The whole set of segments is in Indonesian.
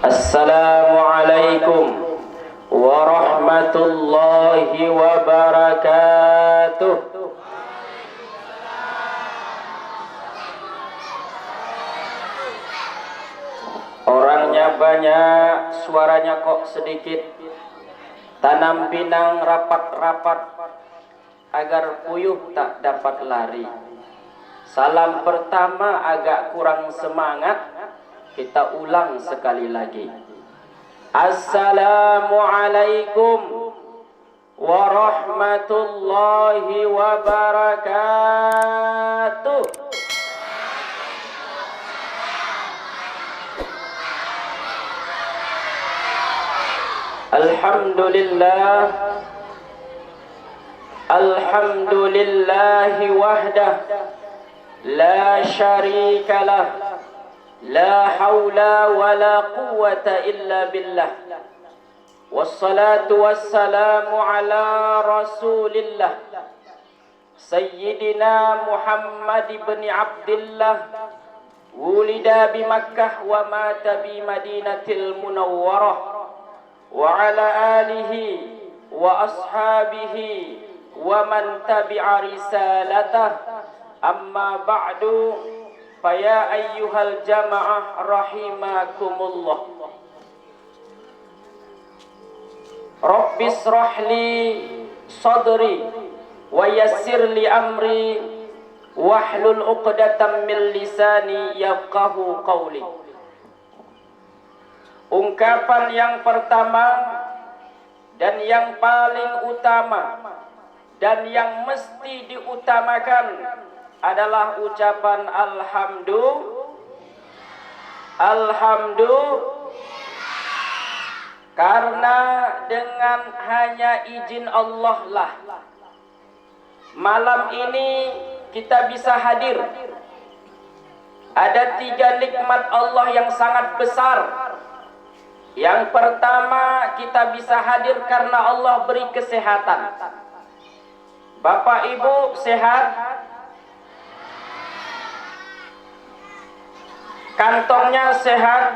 Assalamualaikum warahmatullahi wabarakatuh. Orangnya banyak, suaranya kok sedikit. Tanam pinang rapat-rapat agar puyuh tak dapat lari. Salam pertama agak kurang semangat, kita ulang sekali lagi. Assalamualaikum warahmatullahi wabarakatuh. Alhamdulillah, alhamdulillahi wahdah, la syarika lah, la hawla wa la quwwata illa billah. Wassalatu wassalamu ala rasulillah Sayyidina Muhammad ibn Abdillah, wulida bi Makkah wa mata bi Madinatil Munawwarah, wa ala alihi wa ashabihi wa man tabi'a risalatah. Amma ba'du, faya ayyuhal jama'ah rahimakumullah. Rabbis rahli sadri wa yassir li amri wahlul uqdatam min lisani yafqahu qawli. Ungkapan yang pertama dan yang paling utama dan yang mesti diutamakan adalah ucapan alhamdulillah. Karena dengan hanya izin Allah lah malam ini kita bisa hadir. Ada 3 nikmat Allah yang sangat besar. Yang pertama, kita bisa hadir karena Allah beri kesehatan. Bapak Ibu sehat? Kantongnya sehat?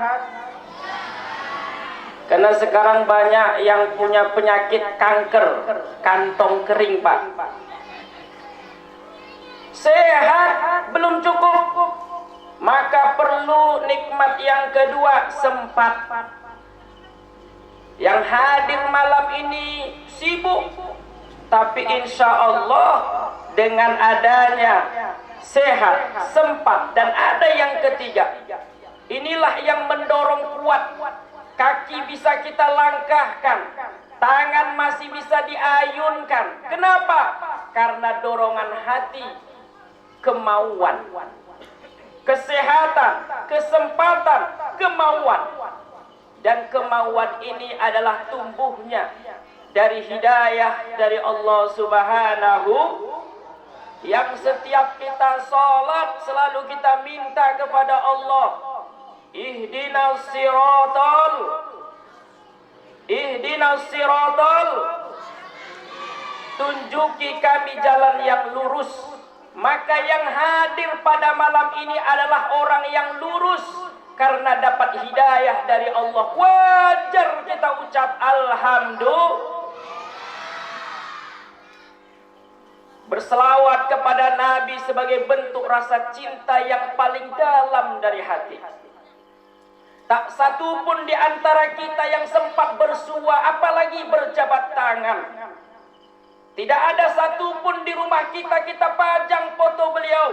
Karena sekarang banyak yang punya penyakit kanker, kantong kering, Pak. Sehat belum cukup, maka perlu nikmat yang kedua, sempat. Yang hadir malam ini sibuk, tapi insya Allah dengan adanya sehat, sempat, dan ada yang ketiga, inilah yang mendorong kuat. Kaki bisa kita langkahkan, tangan masih bisa diayunkan. Kenapa? Karena dorongan hati, kemauan, kesehatan, kesempatan, kemauan. Dan kemauan ini adalah tumbuhnya dari hidayah dari Allah Subhanahu, yang setiap kita sholat selalu kita minta kepada Allah, ihdinas siratal, tunjuki kami jalan yang lurus. Maka yang hadir pada malam ini adalah orang yang lurus karena dapat hidayah dari Allah. Wajar kita ucap alhamdulillah. Berselawat kepada Nabi sebagai bentuk rasa cinta yang paling dalam dari hati. Tak satu pun di antara kita yang sempat bersua, apalagi berjabat tangan. Tidak ada satu pun di rumah kita pajang foto beliau.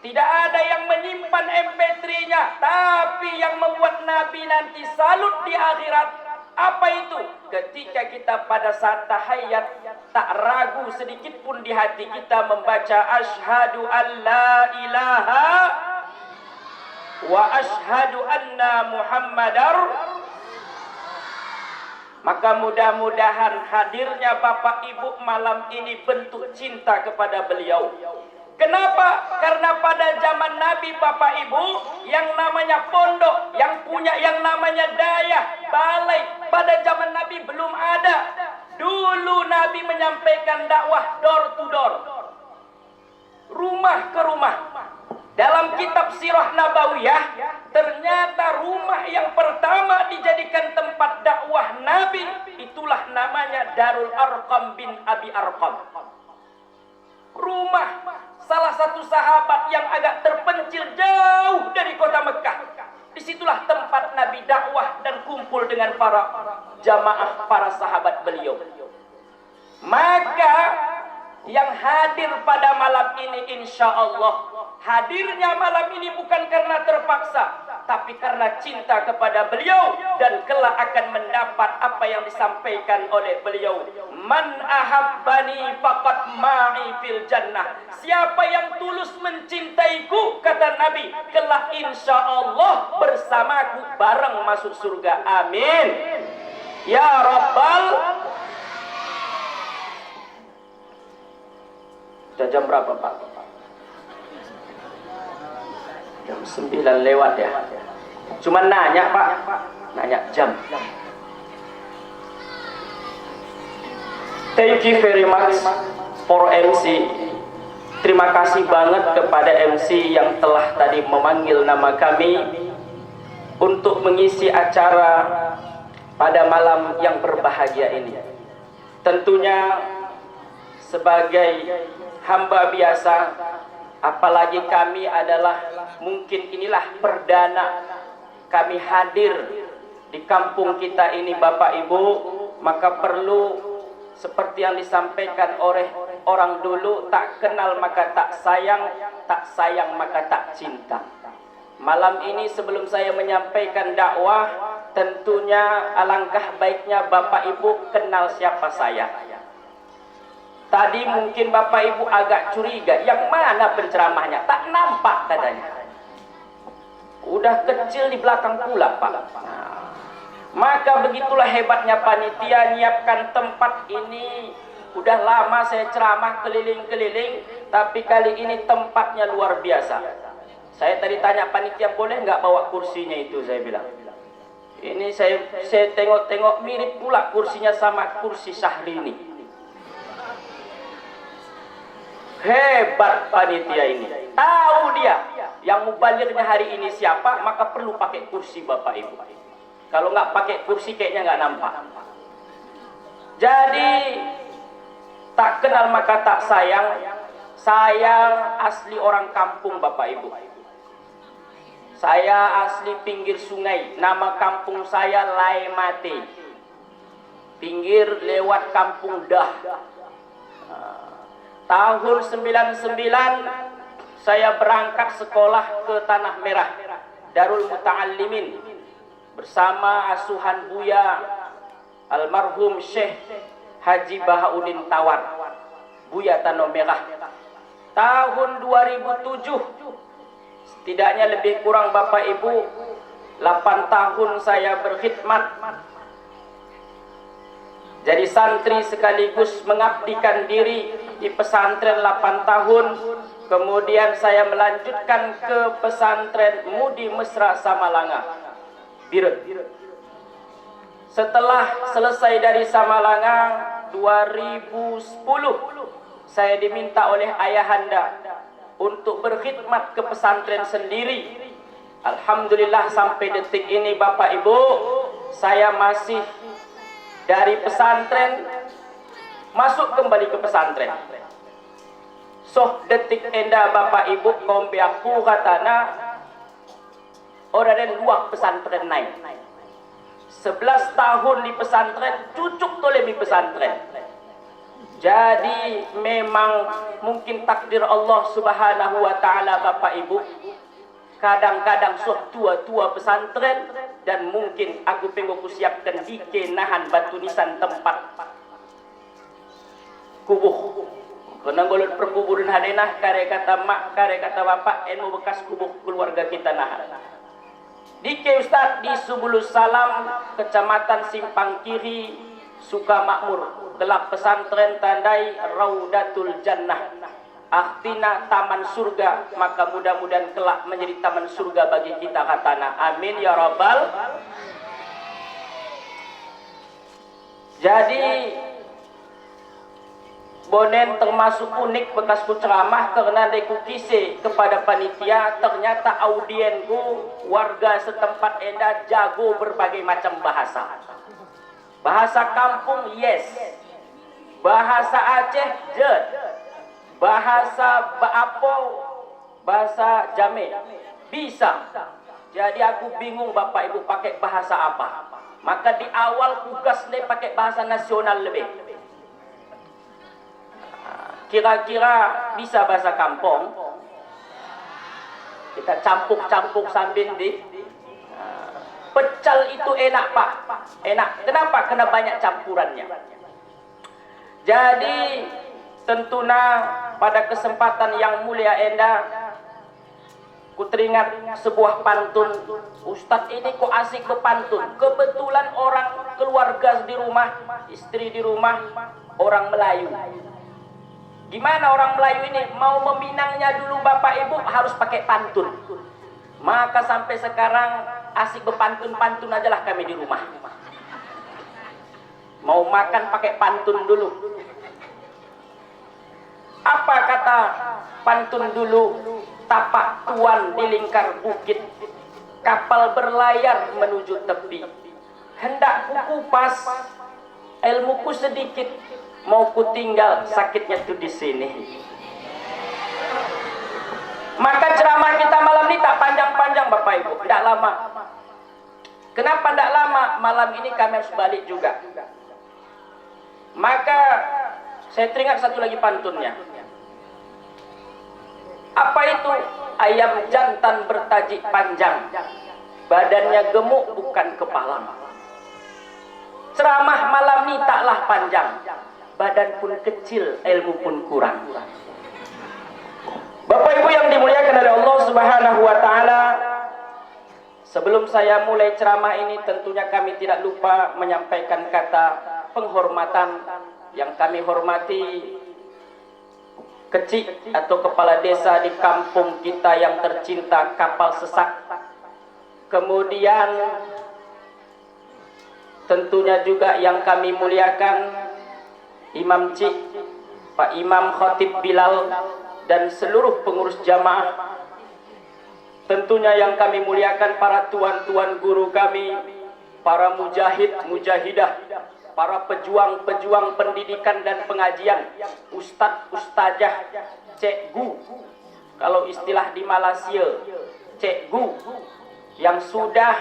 Tidak ada yang menyimpan MP3-nya, tapi yang membuat Nabi nanti salut di akhirat. Apa itu? Ketika kita pada saat tahiyat, tak ragu sedikit pun di hati kita membaca asyhadu an la ilaha wa asyhadu anna Muhammadar. Maka mudah-mudahan hadirnya Bapak Ibu malam ini bentuk cinta kepada beliau. Kenapa? Karena pada zaman Nabi, Bapak Ibu, yang namanya pondok, yang punya yang namanya dayah, balai, pada zaman Nabi belum ada. Dulu Nabi menyampaikan dakwah door to door, rumah ke rumah. Dalam kitab Sirah Nabawiyah, ternyata rumah yang pertama dijadikan tempat dakwah Nabi, itulah namanya Darul Arqam bin Abi Arqam. Rumah salah satu sahabat yang agak terpencil jauh dari kota Mekah. Disitulah tempat Nabi dakwah dan kumpul dengan para jamaah, para sahabat beliau. Maka yang hadir pada malam ini, insya Allah, hadirnya malam ini bukan karena terpaksa, tapi karena cinta kepada beliau, dan kelak akan mendapat apa yang disampaikan oleh beliau. Man ahabbani faqad ma'i fil jannah. Siapa yang tulus mencintaiku, kata Nabi, kelak insya Allah bersamaku bareng masuk surga. Amin ya rabbal. Sudah jam berapa Pak? Jam 9 lewat ya. Cuma nanya Pak, nanya jam. Thank you very much for MC. Terima kasih banget kepada MC yang telah tadi memanggil nama kami untuk mengisi acara pada malam yang berbahagia ini. Tentunya sebagai hamba biasa, apalagi kami adalah mungkin inilah perdana kami hadir di kampung kita ini Bapak Ibu, maka perlu seperti yang disampaikan oleh orang dulu, tak kenal maka tak sayang maka tak cinta. Malam ini sebelum saya menyampaikan dakwah, tentunya alangkah baiknya Bapak Ibu kenal siapa saya. Tadi mungkin Bapak Ibu agak curiga, yang mana penceramahnya? Tak nampak katanya. Udah kecil di belakang pula Pak. Nah, maka begitulah hebatnya panitia nyiapkan tempat ini. Udah lama saya ceramah keliling-keliling, tapi kali ini tempatnya luar biasa. Saya tadi tanya panitia, boleh nggak bawa kursinya itu, saya bilang. Ini saya tengok-tengok mirip pula kursinya sama kursi Syahrini. Hebat panitia ini, tahu dia yang mubalirnya hari ini siapa, maka perlu pakai kursi Bapak Ibu. Kalau nggak pakai kursi kayaknya nggak nampak. Jadi tak kenal maka tak sayang. Saya asli orang kampung Bapak Ibu. Saya asli pinggir sungai. Nama kampung saya Laemate. Pinggir lewat kampung Dah. Tahun 99 saya berangkat sekolah ke Tanah Merah, Darul Muta'allimin, bersama asuhan Buya almarhum Syekh Haji Bahauddin Tawar, Buya Tanah Merah. Tahun 2007, setidaknya lebih kurang Bapak Ibu 8 tahun saya berkhidmat jadi santri sekaligus mengabdikan diri di pesantren 8 tahun. Kemudian saya melanjutkan ke pesantren Mudi Mesra Samalanga, Biret. Setelah selesai dari Samalanga 2010, saya diminta oleh ayahanda untuk berkhidmat ke pesantren sendiri. Alhamdulillah sampai detik ini Bapak Ibu, saya masih dari pesantren masuk kembali ke pesantren. Soh detik enda Bapak Ibu kombe aku katana orang dua pesantren naik. 11 tahun di pesantren, cucuk toleh di pesantren. Jadi memang mungkin takdir Allah Subhanahu wa taala Bapak Ibu. Kadang-kadang soh tua-tua pesantren, dan mungkin aku pengen siapkan dike nahan batu nisan tempat kubuh. Karena golot perkuburan hadenah kare kata mak, kare kata bapak, enu bekas kubuh keluarga kita nahan. Dike Ustaz di Subulus Salam, Kecamatan Simpang Kiri, Sukamakmur, gelap pesantren tandai Raudatul Jannah. Artina taman surga, maka mudah-mudahan kelak menjadi taman surga bagi kita katana. Amin ya rabbal. Jadi Bonen termasuk unik bekasku ceramah karena deku kise kepada panitia, ternyata audienku warga setempat enda jago berbagai macam bahasa. Bahasa kampung yes, bahasa Aceh jet, bahasa Baapo, bahasa Jame bisa. Jadi aku bingung Bapak Ibu pakai bahasa apa. Maka di awal tugas nih pakai bahasa nasional lebih. Kira-kira bisa bahasa kampung. Kita campuk-campuk sambil di pecal itu enak Pak, enak. Kenapa? Karena banyak campurannya. Jadi tentunya pada kesempatan yang mulia enda, ku teringat sebuah pantun. Ustadz ini kok asik berpantun. Kebetulan orang keluarga di rumah, istri di rumah orang Melayu. Gimana orang Melayu ini mau meminangnya dulu Bapak Ibu harus pakai pantun. Maka sampai sekarang asik berpantun-pantun ajalah kami di rumah. Mau makan pakai pantun dulu. Apa kata pantun dulu? Tapak tuan di lingkar bukit, kapal berlayar menuju tepi. Hendak ku kupas ilmuku sedikit, mau ku tinggal sakitnya tuh di sini. Maka ceramah kita malam ini tak panjang-panjang Bapak Ibu, tidak lama. Kenapa tidak lama? Malam ini kami harus balik juga. Maka saya teringat satu lagi pantunnya. Apa itu? Ayam jantan bertaji panjang, badannya gemuk bukan kepala. Ceramah malam ini taklah panjang, badan pun kecil, ilmu pun kurang. Bapak Ibu yang dimuliakan oleh Allah Subhanahu wa taala, sebelum saya mulai ceramah ini tentunya kami tidak lupa menyampaikan kata penghormatan yang kami hormati Kecik atau kepala desa di kampung kita yang tercinta Kapal Sesak. Kemudian tentunya juga yang kami muliakan Imam Cik, Pak Imam Khatib Bilal dan seluruh pengurus jamaah. Tentunya yang kami muliakan para tuan-tuan guru kami, para mujahid, mujahidah, para pejuang-pejuang pendidikan dan pengajian, ustadz, ustazah, cikgu, kalau istilah di Malaysia, cikgu, yang sudah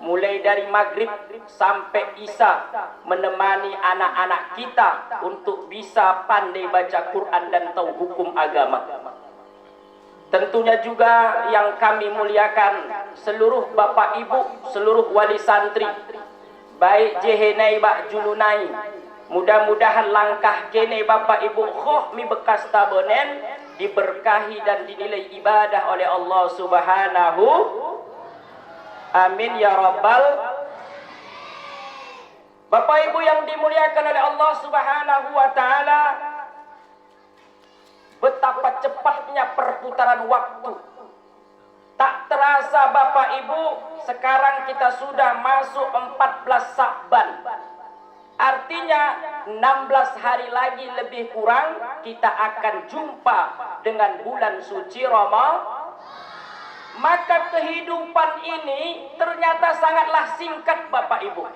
mulai dari maghrib sampai isya menemani anak-anak kita untuk bisa pandai baca Quran dan tahu hukum agama. Tentunya juga yang kami muliakan seluruh bapak ibu, seluruh wali santri, baik jehenai bak julunai. Mudah-mudahan langkah kene Bapak Ibu khoh mi bekas tabonen diberkahi dan dinilai ibadah oleh Allah Subhanahu. Amin ya rabbal. Bapak Ibu yang dimuliakan oleh Allah Subhanahu wa taala, betapa cepatnya perputaran waktu. Tak terasa Bapak Ibu, sekarang kita sudah masuk 14 Sa'ban. Artinya 16 hari lagi lebih kurang kita akan jumpa dengan bulan suci Ramadan. Maka kehidupan ini ternyata sangatlah singkat Bapak Ibu.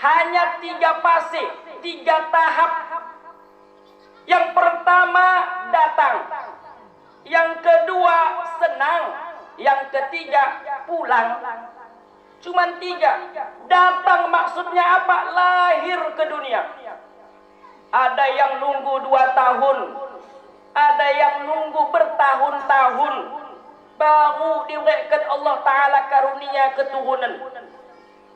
Hanya 3 fase, 3 tahap. Yang pertama datang, yang kedua senang, yang ketiga pulang. Cuman 3. Datang maksudnya apa? Lahir ke dunia. Ada yang nunggu 2 tahun, ada yang nunggu bertahun-tahun baru diberikan Allah Ta'ala karunia keturunan.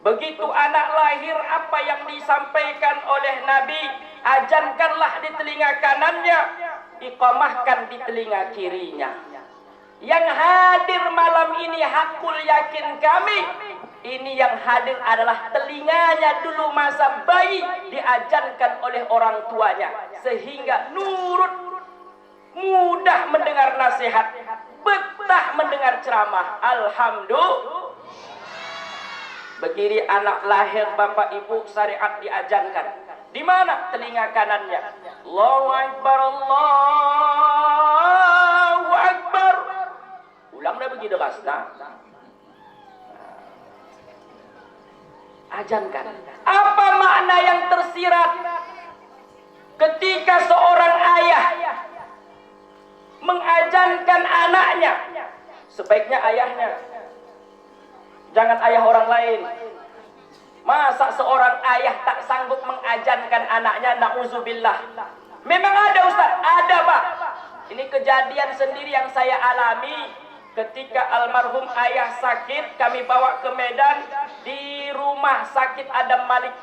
Begitu anak lahir, apa yang disampaikan oleh Nabi, ajankanlah di telinga kanannya, iqamahkan di telinga kirinya. Yang hadir malam ini hakul yakin kami, ini yang hadir adalah telinganya dulu masa bayi diajarkan oleh orang tuanya, sehingga nurut, mudah mendengar nasihat, betah mendengar ceramah. Alhamdulillah. Begini anak lahir Bapak Ibu, syariat diajarkan. Di mana telinga kanannya? Allahu Akbar, Allahu Akbar. Ulang dah begitu rasna. Ajankan. Apa makna yang tersirat ketika seorang ayah mengajankan anaknya? Sebaiknya ayahnya, jangan ayah orang lain. Masa seorang ayah tak sanggup mengajankan anaknya? Na'udzubillah. Memang ada Ustaz, ada Pak. Ini kejadian sendiri yang saya alami ketika almarhum ayah sakit. Kami bawa ke Medan, di rumah sakit Adam Malik.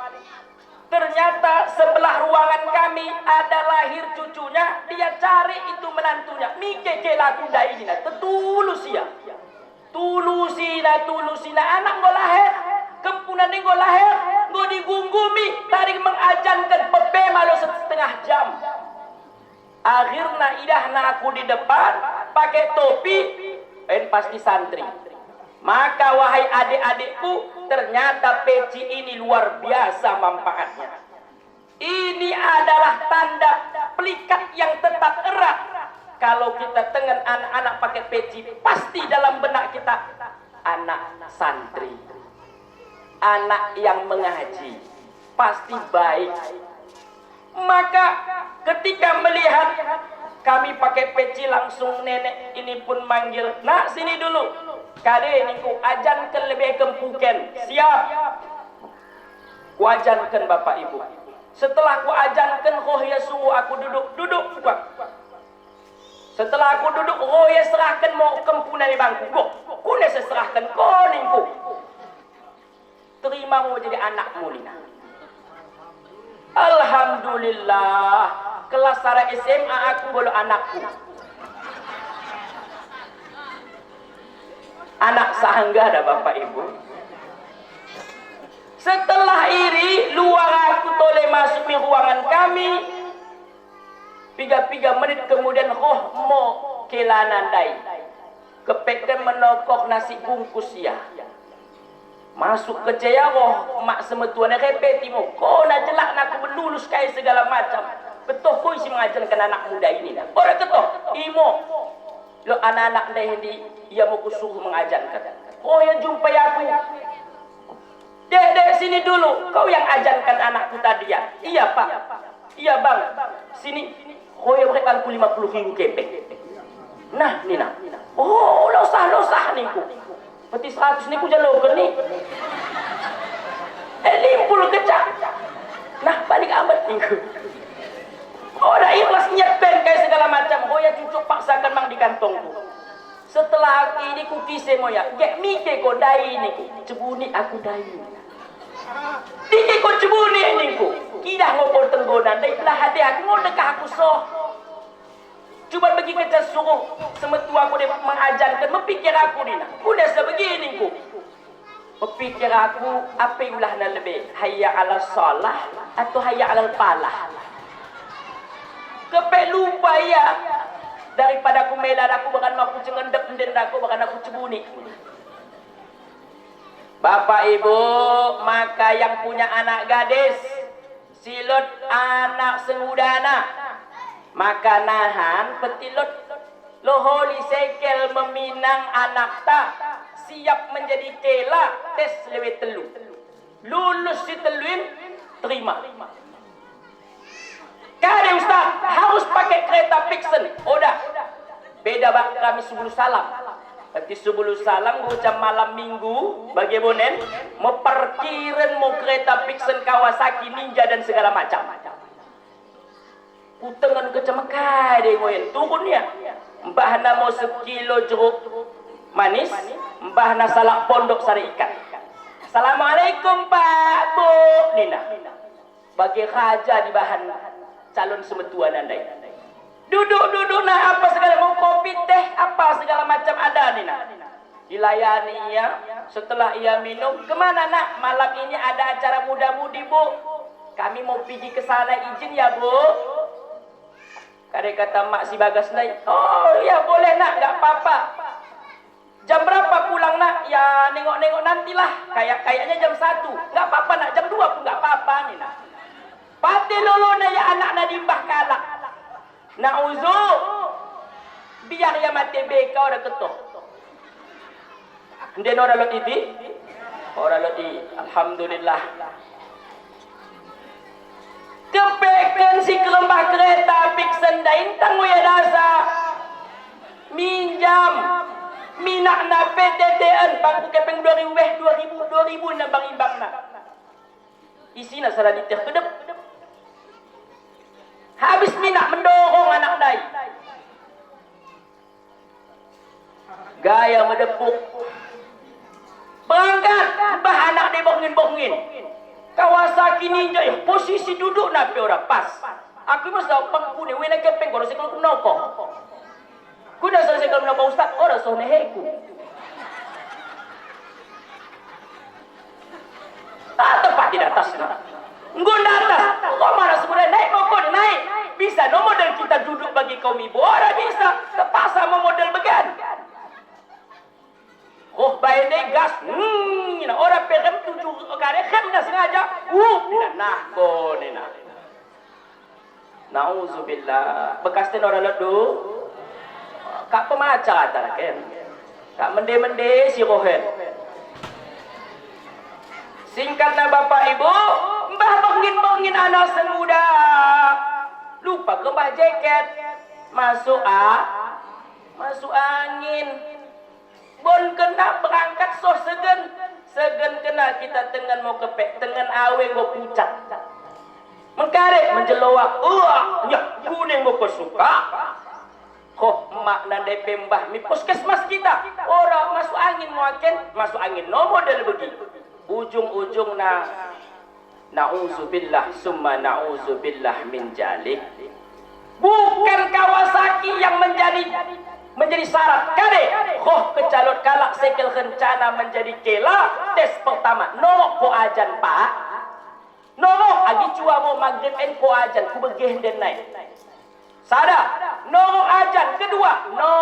Ternyata sebelah ruangan kami ada lahir cucunya. Dia cari itu menantunya. Mikeke laku dai dina. Tetulus ya. Tulusina anak ngo lahir. Kempunan ini ngo lahir. Ngo digunggumi. Tarik mengajankan pepe malu setengah jam. Akhirnya idahna aku di depan. Pakai topi. Pasti santri. Maka wahai adik-adikku, ternyata peci ini luar biasa manfaatnya. Ini adalah tanda pelikat yang tetap erat. Kalau kita dengan anak-anak pakai peci, pasti dalam benak kita anak santri, anak yang mengaji, pasti baik. Maka ketika melihat kami pakai peci, langsung nenek ini pun manggil, nak sini dulu. Kade ini ku ajankan lebih kempuken. Siap. Ku ajankan bapak ibu. Setelah ku ajankan, roh ya suruh aku duduk. Setelah aku duduk, roh ya serahkan mau kempunan di bangku. Ku nese serahkan koningku. Terima mau jadi anakmu Lina. Alhamdulillah. Kelas sara SMA aku bolo anakku. Anak sahangga ada bapak ibu. Setelah iri, luar aku toleh masuk di ruangan kami. 3 menit kemudian roh mo kelanandai. Kepeken menokok nasi bungkus ya. Masuk ke jaya roh mak semetuan repetimu. Kau nak jelak nak aku berlulus kayak segala macam. Betul kau isi mengajarkan anak muda ini. Orang ketok, imo. Lo anak-anak dah ini ia mau kusuruh mengajarkan. Oh yang jumpai aku. Dek sini dulu. Kau yang ajarkan anakku tadi ya? Iya pak. Iya bang. Sini. Oh yang mereka aku 50.000 kepek. Nah Nina. Oh losah nih ku. Peti 100 nih ku jalokan nih. Limpul kecak. Nah balik amat nih ku. Oh dah ikhlas nyepen kayak segala macam. Oh ya cucuk paksakan mang di kantongku. Setelah ini ku kise moya. Gek mike ko dai ini ku. Cebuni aku dai. Diki ko cebuni ini ku. Kidah ngopol tenggonan. Dai belah hati aku mau dekah aku soh. Cuba bagi kita suruh semetua aku dia mengajarkan. Mempikir aku ni nak. Udah sebegini ku. Mempikir aku apa ulah na lebih. Hayya ala salah atau hayya ala palah. Kepek lupa ya. Daripada aku melar aku bahkan aku cengendek den aku bahkan aku cebuni. Bapak ibu, maka yang punya anak gadis, silut anak sengudana, maka nahan petilot loholi sekel meminang anak tak siap menjadi kela tes lewat telu. Lulus si teluin terima. Kade Ustaz, harus pakai kereta Pixen. Udah. Beda bak kami sebelum salam. Nanti sebelum salam jam malam minggu bagi bonen mau parkiran mau kereta Pixen Kawasaki Ninja dan segala macam. Utengan kecam kade ngoyen turun ya. Mbahna mau sekilo jeruk manis, mbahna salak pondok sari ikan. Assalamualaikum Pak Bu Nina. Bagi raja di bahan calon semetuan andai. Duduk nah apa segala mau kopi teh apa segala macam ada nih nah. Dilayani ya. Setelah ia minum, kemana nak? Malam ini ada acara muda-mudi Bu. Kami mau pergi ke sana, izin ya Bu. Kata mak si Bagas naik. Oh ya boleh nak, nggak apa-apa. Jam berapa pulang nak? Ya nengok-nengok nantilah. Kayaknya jam 1. Nggak apa-apa nak, jam 2 pun nggak apa-apa nih nak. Pati lolo na ya anak na dimbah kalak. Nauzu. Biar ya mati beka ora ketok. Ndeno ora lot iti. Ora lot di. Alhamdulillah. Kepeken si kerembah kereta apik sendain tangu ya dasa. Minjam. Minak na PTTN bangku kepeng 2000 na bang imbang na. Isi na sarang ditir kedep. Habis minak mendorong anak dai. Gaya medepuk. Berangkat bah anak dia bongin-bongin. Kawasaki Ninja posisi duduk napi ora pas. Aku masa pangku ni wena kepeng koro sekol kunoko. Kuda selesai kalau menapa ustaz ora soneheku. Tak tepat di atas na. Nggon atas. Kok mana sebenarnya naik mokon naik. Bisa no model kita duduk bagi kaum ibu. Ora bisa. Terpaksa mau model began. Oh bayne gas. Ora perem tujuh kare kham na sengaja. Nah ko nena. Nauzubillah. Bekas ten ora ledu. Kak pemaca antara kan. Kak mende-mende si rohen. Singkatnya bapak ibu, mbah bongin-bongin anak semuda. Lupa ke mbah jaket. Masuk angin. Bon kena berangkat so segen. Segen kena kita tengen mau kepek. Tengen awe go pucat. Mengkarek menjeloak. Ya kuning go kesuka. Kok mak nandai pembah mi puskesmas kita. Orang masuk angin muaken. Masuk angin no model begitu. Ujung-ujung na'udzubillah summa na'udzubillah min jalik. Bukan Kawasaki yang menjadi syarat kade. Kecalon kalak sekel rencana menjadi kela. Tes pertama no ko ajan pak. No agi cua mau maghrib en ko ajan ku begeh den naik. Sada no ajan kedua no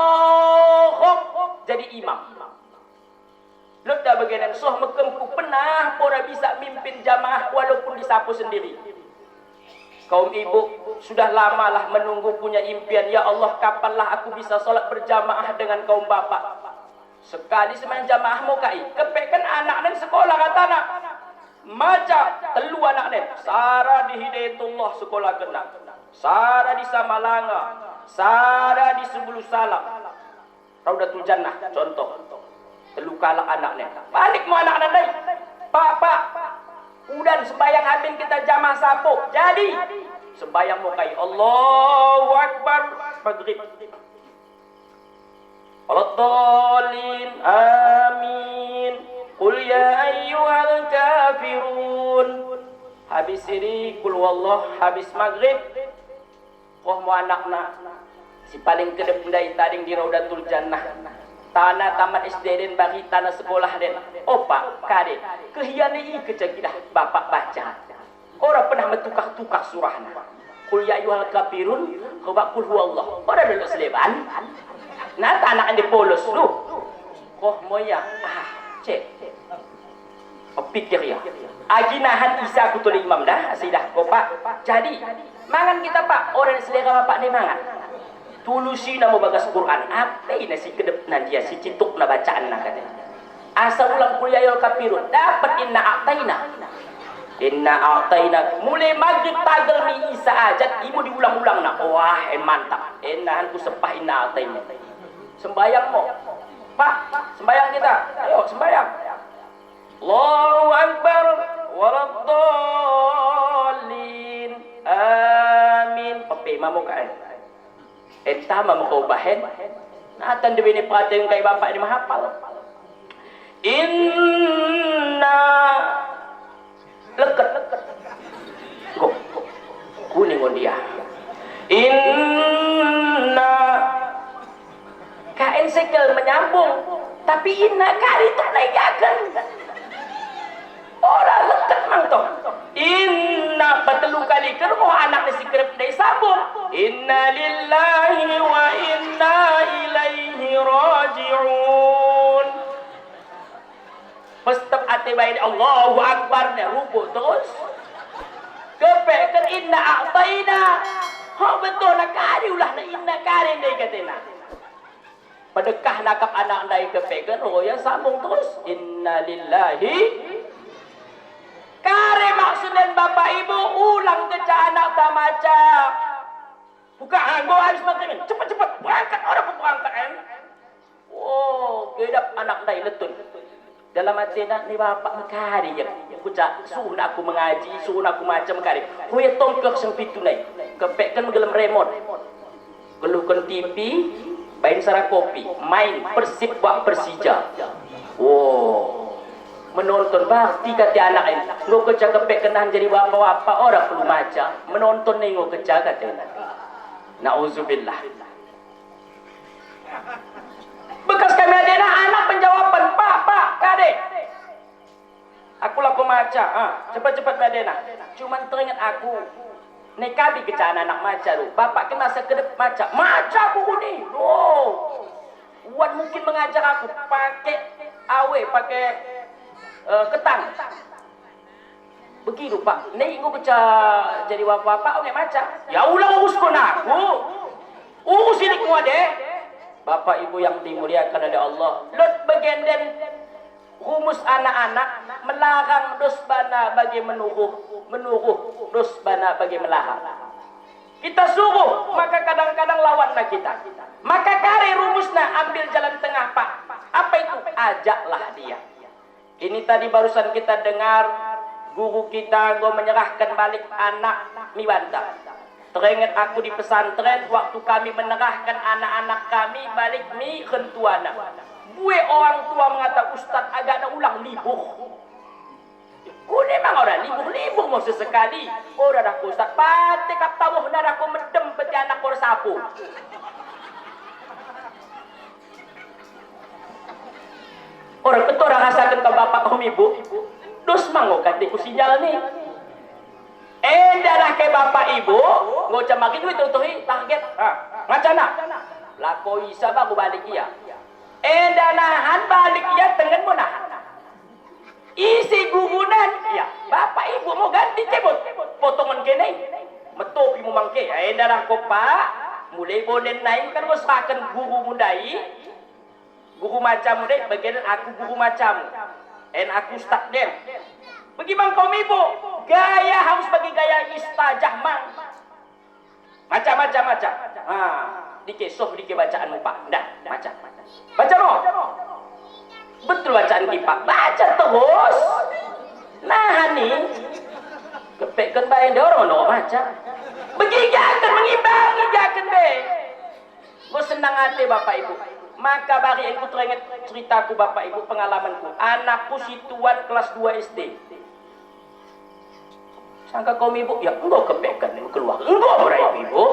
jadi imam. Letak bagian soh mekemku pernah pora bisa mimpin jamaah walaupun disapu sendiri. Kaum ibu sudah lamalah menunggu punya impian. Ya Allah kapanlah aku bisa sholat berjamaah dengan kaum bapak. Sekali semain jamaah mau kai. Kepekkan anak dan sekolah kata anak. Maca telu anak dan. Sarah di Hidayatullah sekolah kena. Sarah di Samalanga. Sarah di Sebulu Salam. Raudatul Jannah contoh. Telu kalak anaknya. Balik mau anak-anak dai. Pak. Udan sembayang habis kita jamaah sapu. Jadi sembayang mau kai. Allahu Akbar. Maghrib. Waladhdallin. Amin. Qul ya ayyuhal kafirun. Habis ini kul wallah. Habis maghrib. Mau anak-anak. Si paling kedep ndai tading di Raudatul Jannah. Tanah tamat SD dan bagi tanah sekolah dan opa kade kehianai kecakidah bapak baca orang pernah mentukar-tukar surahna kul ya ayyuhal kafirun kau kul huwallah orang dulu seleban nah anak ande polos lu moya cek pikir ya aginahan Isa kutul imam dah asidah kopak jadi mangan kita pak orang selera bapak ni mangan tulusi nama bagas Quran apa ini si kedep dia si cituk na bacaan na katanya asal ulang kuliah yul kafirun dapat inna a'taina mulai maghrib tagel mi Isa ajat ibu diulang-ulang nak wah mantap enahan ku sepah inna a'taina sembayang mo pak sembayang kita ayo sembayang Allahu Akbar waladhdallin amin pepema mo kae entama mau bahen natan dewe ni perhatian kai bapak ni mahapal inna leket kuning on dia inna kain sekel menyambung tapi inna kali tak naikakan orang leket mang toh inna petelu kali ke rumah anak ni sikrep dari sambung inna lillahi wa inna ilaihi raji'un Pestep ati baik Allahu Akbar ni rukuk terus Kepekkan inna a'taina. Hak betul nak kari ulah na inna kari ndai katena. Pedekah nakap anak ndai kepekkan oh ya sambung terus. Inna lillahi. Kare maksudnya bapak ibu ulang keca anak tamaca. Bukan anggo habis makan. Cepat-cepat berangkat orang pun berangkat kan. Oh, kedap anak ndai letun. Dalam hati nak ni bapak mekari je. Kucak suruh nak aku mengaji, suruh nak aku macam mekari. Huya tongkok sing pitu nai. Kepekkan gelem remote. Geluhkan TV, bain sarang kopi, main Persib buat Persija. Oh. Menonton bakti kata anak ini. Ngok kecak kepek kenahan jadi bapak-bapak orang perlu maca. Menonton ni ngok kecak kata ini. Na'udzubillah. Bekas kami ada anak penjawaban, Pak, Kade. Aku laku maca, cepat-cepat Madena. Cuman teringat aku, nekabi kecaan anak maca lu. Bapak kena sekedep maca buku ni. Oh, Wan mungkin mengajar aku pakai awe, pakai ketang. Begitu Pak, ni aku baca jadi bapak orang maca. Ya ulang urus kon aku, urus ini ku ade. Bapak ibu yang dimuliakan oleh Allah, lot begenden rumus anak-anak melarang dosbana bagi menuruh dosbana bagi melarang. Kita suruh, maka kadang-kadang lawanlah kita. Maka kare rumusnya ambil jalan tengah Pak. Apa itu? Ajaklah dia. Ini tadi barusan kita dengar guru kita menyerahkan balik anak miwanda. Teringat aku di pesantren waktu kami menyerahkan anak-anak kami balik mi kentuana. Gue orang tua mengata Ustaz agak nak ulang libur. Ku memang orang libur mau sesekali. Oh dah aku Ustaz pati kap tawuh dah aku medem peti anak kor sapu. Orang betul orang rasakan ke bapak kaum ibu. Dos mango katiku sinyal ni. Darah ke bapak ibu, ngocam makin duit tuhi target. Ngacana. Lako isa baru balik ia. Danahan balik ia tengen mo nahan. Isi gugunan, ya. Bapak ibu mau ganti cebot. Potongan kene. Metopi mo mangke. Darah ko pak, mulai bonen naik kan bos makan guru mudai. Guru macam mudai, bagian aku guru macam. Aku start dem. Bagaimana kaum ibu? Gaya harus bagi gaya istajah mang. Macam-macam. Dike bacaan Pak. Dah, baca. Baca no. Betul bacaan kita. Baca terus. Nah ni. Kepekkan bayi dorong no baca. Begigakan mengimbang be. Gue senang hati Bapak Ibu. Maka bagi aku teringat ceritaku Bapak Ibu, pengalamanku. Anakku si tuan kelas 2 SD. Sangka kaum ibu, ya enggak kepekkan keluar. Enggak berapa ibu.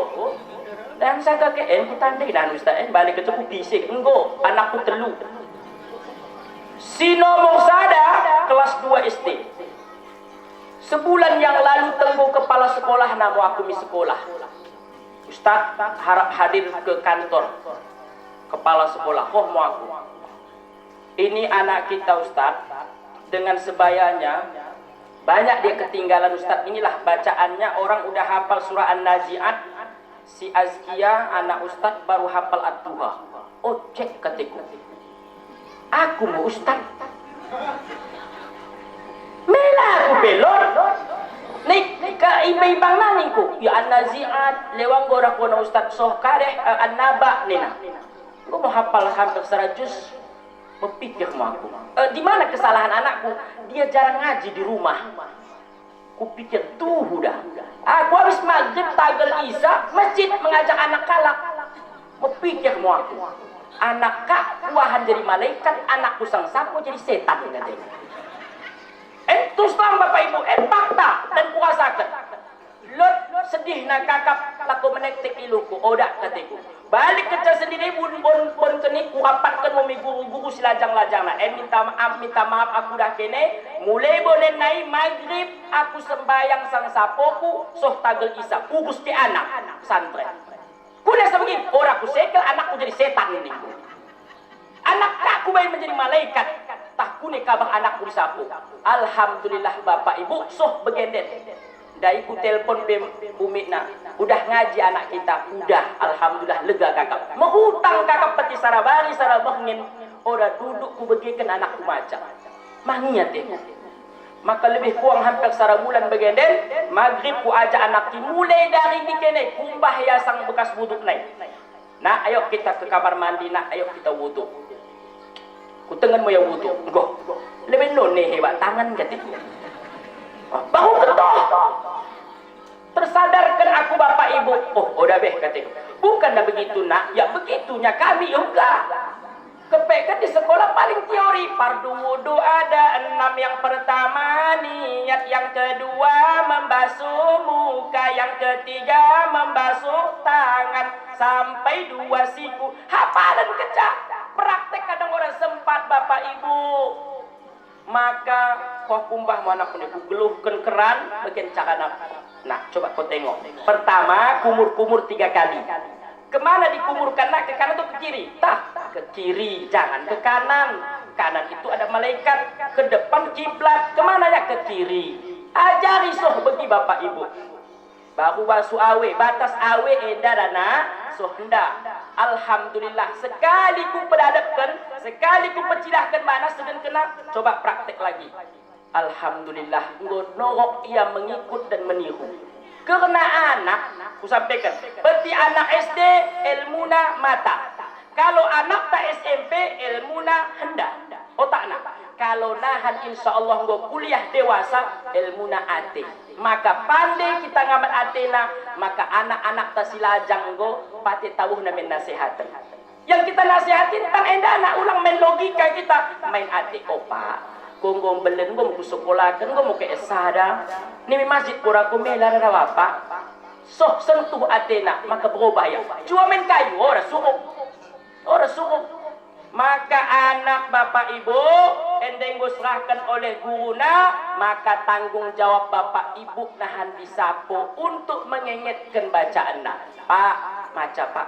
Dan sangka ke kita tandai dan Ustaz balik ke cukup bisik. Enggak, anakku telu. Si nomor sada kelas 2 SD. Sebulan yang lalu tenggu kepala sekolah namu aku mi sekolah. Ustaz harap hadir ke kantor kepala sekolah. Oh mau aku. Ini anak kita Ustaz dengan sebayanya. Banyak dia ketinggalan Ustaz. Inilah bacaannya. Orang udah hafal surah An-Nazi'at. Si Azkia anak Ustaz baru hafal At-Tuha. Oh cek katiku. Aku mau Ustaz. Mela aku belon. Nik ka iba-ibang naningku. Ya An-Nazi'at. Lewang gora ko na Ustaz. Soh kareh An-Naba nina. Aku mau hafal hampir 100 juz. Berpikir sama aku. Di mana kesalahan anakku? Dia jarang ngaji di rumah. Kupikir tuh udah. Aku habis maghrib tagel isya masjid mengajak anak kalak. Berpikir mau aku. Anak kak kuahan jadi malaikat, anakku sang sapu jadi setan katanya. Terus terang Bapak Ibu, fakta dan kuasakan. Lot sedih nak kakap laku menektik iluku. Odak katiku. Balik kerja sendiri bun keni kurapatkan mumi guru silajang-lajang lah. Minta maaf aku dah kene. Mulai boleh naik maghrib aku sembayang sang sapoku soh tagel isya. Urus ke anak santren. Kuda sebegini orang aku sekel anakku jadi setan ini. Anak aku bayi menjadi malaikat. Tak kune kabar anakku disapu. Alhamdulillah Bapak Ibu soh begenden. Dari ku telpon Umi nak, udah ngaji anak kita, udah, alhamdulillah lega kakak. Menghutang kakak peti sarabari sarabangin, ora duduk ku begikan anakku macam. Mangiat maka lebih kurang hampir sarabulan begenden, maghrib ku ajak anak ki mulai dari dikene kumbah hiasang bekas wuduk naik. Nah, ayo kita ke kamar mandi nak, ayo kita wuduk. Ku tengen mo ya wuduk, go. Lebih none hebat tangan gatik. Bahu ketok. Tersadarkan aku bapak ibu. Oh, udah beh katik. Bukanlah begitu nak, ya begitunya kami juga. Kepekan di sekolah paling teori. Fardu wudu ada 6. Yang pertama niat, yang kedua membasuh muka, yang ketiga membasuh tangan sampai 2 siku. Hafalan kecak. Praktek kadang orang sempat bapak ibu. Maka kau kumbah mana pun aku geluhkan keran bagian cakap. Nah, coba kau tengok. Pertama, kumur-kumur 3 kali. Kemana dikumurkan? Nah, ke kanan atau ke kiri? Tah, ke kiri, jangan ke kanan. Kanan itu ada malaikat. Ke depan kiblat. Kemana ya? Ke kiri. Ajari soh bagi bapak ibu. Baru basuh awe, batas awe edarana soh hendak. Alhamdulillah, sekali ku pedadapkan, sekali ku pecilahkan mana sedang kena, coba praktek lagi. Alhamdulillah, norok ia mengikut dan meniru. Karena anak, ku sampaikan, peti anak SD, ilmuna mata. Kalau anak tak SMP, ilmuna hendak. Otak nak. Kalau nahan insya Allah nggo kuliah dewasa, ilmuna ate. Maka pandai kita ngamat atena, maka anak-anak tasilajang nggo pati tahu namin nasihatan. Yang kita nasihatin tang enda anak ulang main logika kita, main ate opa. Kung gom belen gom ku sekolah kan gom ke esada. Ni masjid pura ku melar apa? Soh sentuh atena maka berubah ya. Cuma main kayu ora suruh. Ora suruh. Maka anak bapak ibu endeng serahkan oleh guruna, maka tanggung jawab bapak ibu nahan disapo untuk mengingatkan bacaan nak. Pak, maca pak.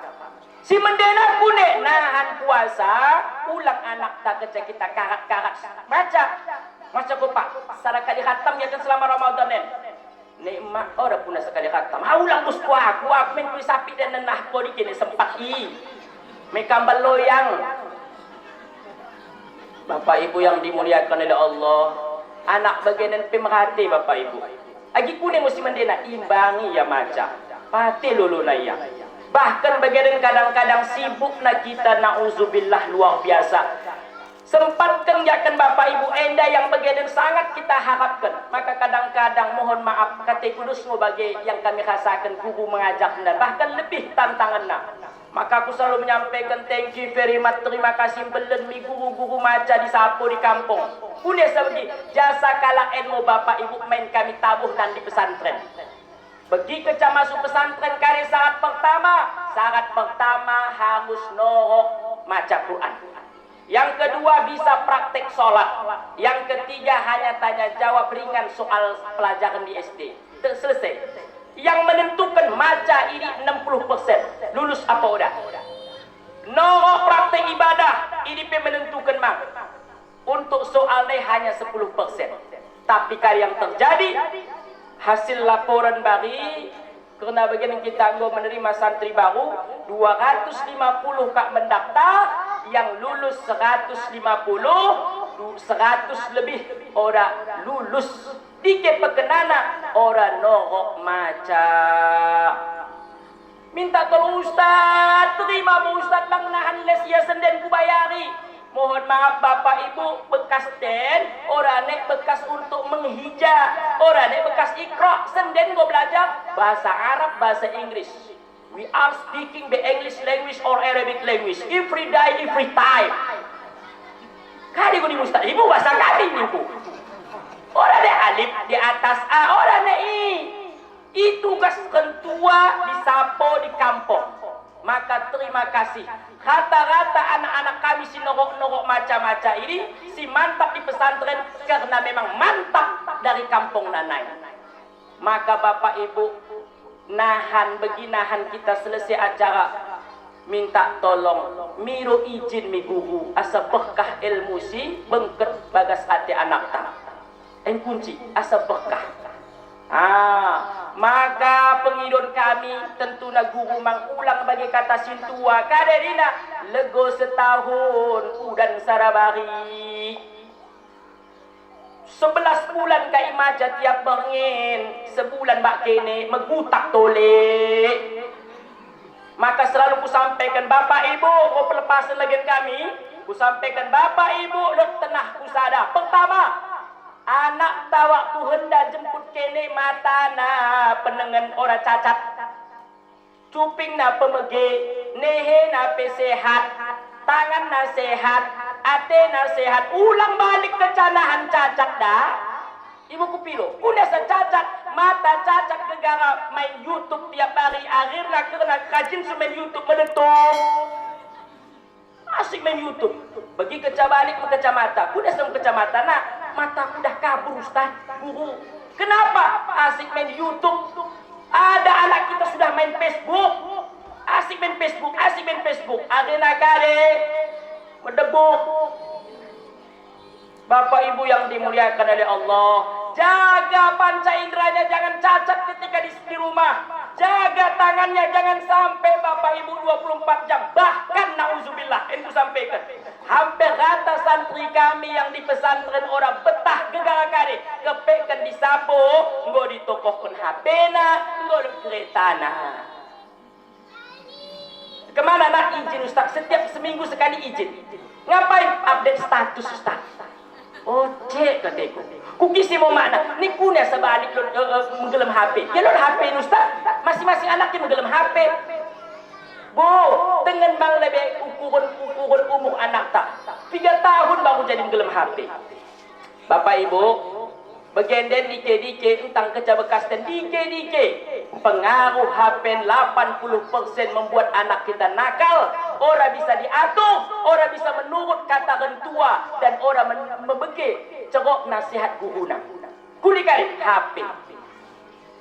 Si mendena kune nahan puasa, ulang anak tak kecek kita karat-karat. Baca. Maca ko pak. Sarang kali khatam ya kan selama Ramadanen. Nikmat ora puna sekali khatam. Ha ulang bus aku men kui sapi dan nenah ko dikene sempat i. Me kambal loyang. Bapak ibu yang dimuliakan oleh Allah, anak bagian pemerhati bapak ibu. Agi kuning mesti mendena imbangi ya maca. Pati lulu naya. Bahkan bagian kadang-kadang sibuk na kita nauzubillah luar biasa. Sempatkan yakan bapak ibu enda yang bagian sangat kita harapkan. Maka kadang-kadang mohon maaf kata kudus bagi yang kami rasakan guru mengajak dan bahkan lebih tantangan nak. Maka aku selalu menyampaikan thank you very much, terima kasih belen mi guru-guru maca di sapo di kampung. Punya seperti jasa kala ilmu bapak ibu main kami tabuh dan di pesantren. Bagi kerja masuk pesantren kali syarat pertama harus norok maca Quran. Yang kedua bisa praktek sholat. Yang ketiga hanya tanya jawab ringan soal pelajaran di SD. Selesai. Yang menentukan maca ini 60%. Lulus apa udah? Norok praktek ibadah. Ini menentukan mak. Untuk soalnya hanya 10%. Tapi kali yang terjadi, hasil laporan bagi, karena bagian kita menerima santri baru, 250 kak mendaftar, yang lulus 150, 100 lebih orang lulus. Dike pekenana orang norok maca. Minta tolong ustaz, terima bu ustaz bang nahan les ya senden ku bayari. Mohon maaf bapak ibu, bekas den, orang nek bekas untuk menghijab, orang nek bekas ikra, senden go belajar bahasa Arab, bahasa Inggris. We are speaking the English language or Arabic language every day, every time. Kali go di ustaz, ibu bahasa kami ibu. Orang ada alif di atas A, orang ada I. Itu tugas ketua di sapo di kampung. Maka terima kasih. Rata-rata anak-anak kami si norok-norok macam-macam ini si mantap di pesantren karena memang mantap dari kampung Nanai. Maka bapak ibu nahan beginahan kita selesai acara. Minta tolong miro izin mi guru asa berkah ilmu si bengket bagas hati anak tak. Kunci asa berkah. Maka pengidon kami tentu na guru mangulang bagi kata sintua kaderina lego setahun udan sarabari 11 bulan ka imaja tiap bangin sebulan bak kene megutak tole. Maka selalu ku sampaikan Bapak Ibu ko pelepasan lagi kami ku sampaikan Bapak Ibu lot tenah ku sada pertama anak tawa ku hendak jemput kene matana penengen ora cacat cuping na pemege nehe na sehat tangan na sehat ate na sehat ulang balik ke canahan cacat dah ibu ku pilo udah secacat mata cacat gegara main YouTube tiap hari akhirnya kena kajin main YouTube menetung asik main YouTube bagi kecabalik ke kacamata udah sama kacamata nah mata udah kabur Ustaz guru kenapa asik main YouTube ada anak kita sudah main Facebook asik main Facebook ada kade mendebuk Bapak Ibu yang dimuliakan oleh Allah jaga panca inderanya jangan cacat ketika di rumah jaga tangannya jangan sampai Bapak Ibu 24 jam bahkan nauzubillah itu sampaikan hampir rata santri kami yang di pesantren orang betah gegara kade kepekan disapo nggo ditokohkan HP-na nggo keretana kemana nak izin Ustaz setiap seminggu sekali izin ngapain update status Ustaz cek kataku kukisi mau makna ni punya sebalik menggelam HP ya lo HP ini Ustaz masing-masing anaknya menggelam HP bu dengan bang lebih ukuran umur anak tak 3 tahun baru jadi menggelam HP Bapak Ibu begenden dike tentang kerja bekas dan dike pengaruh HP 80% membuat anak kita nakal orang bisa diatur orang bisa menurut kata rentua dan orang membege cerok nasihat guruna kulikari HP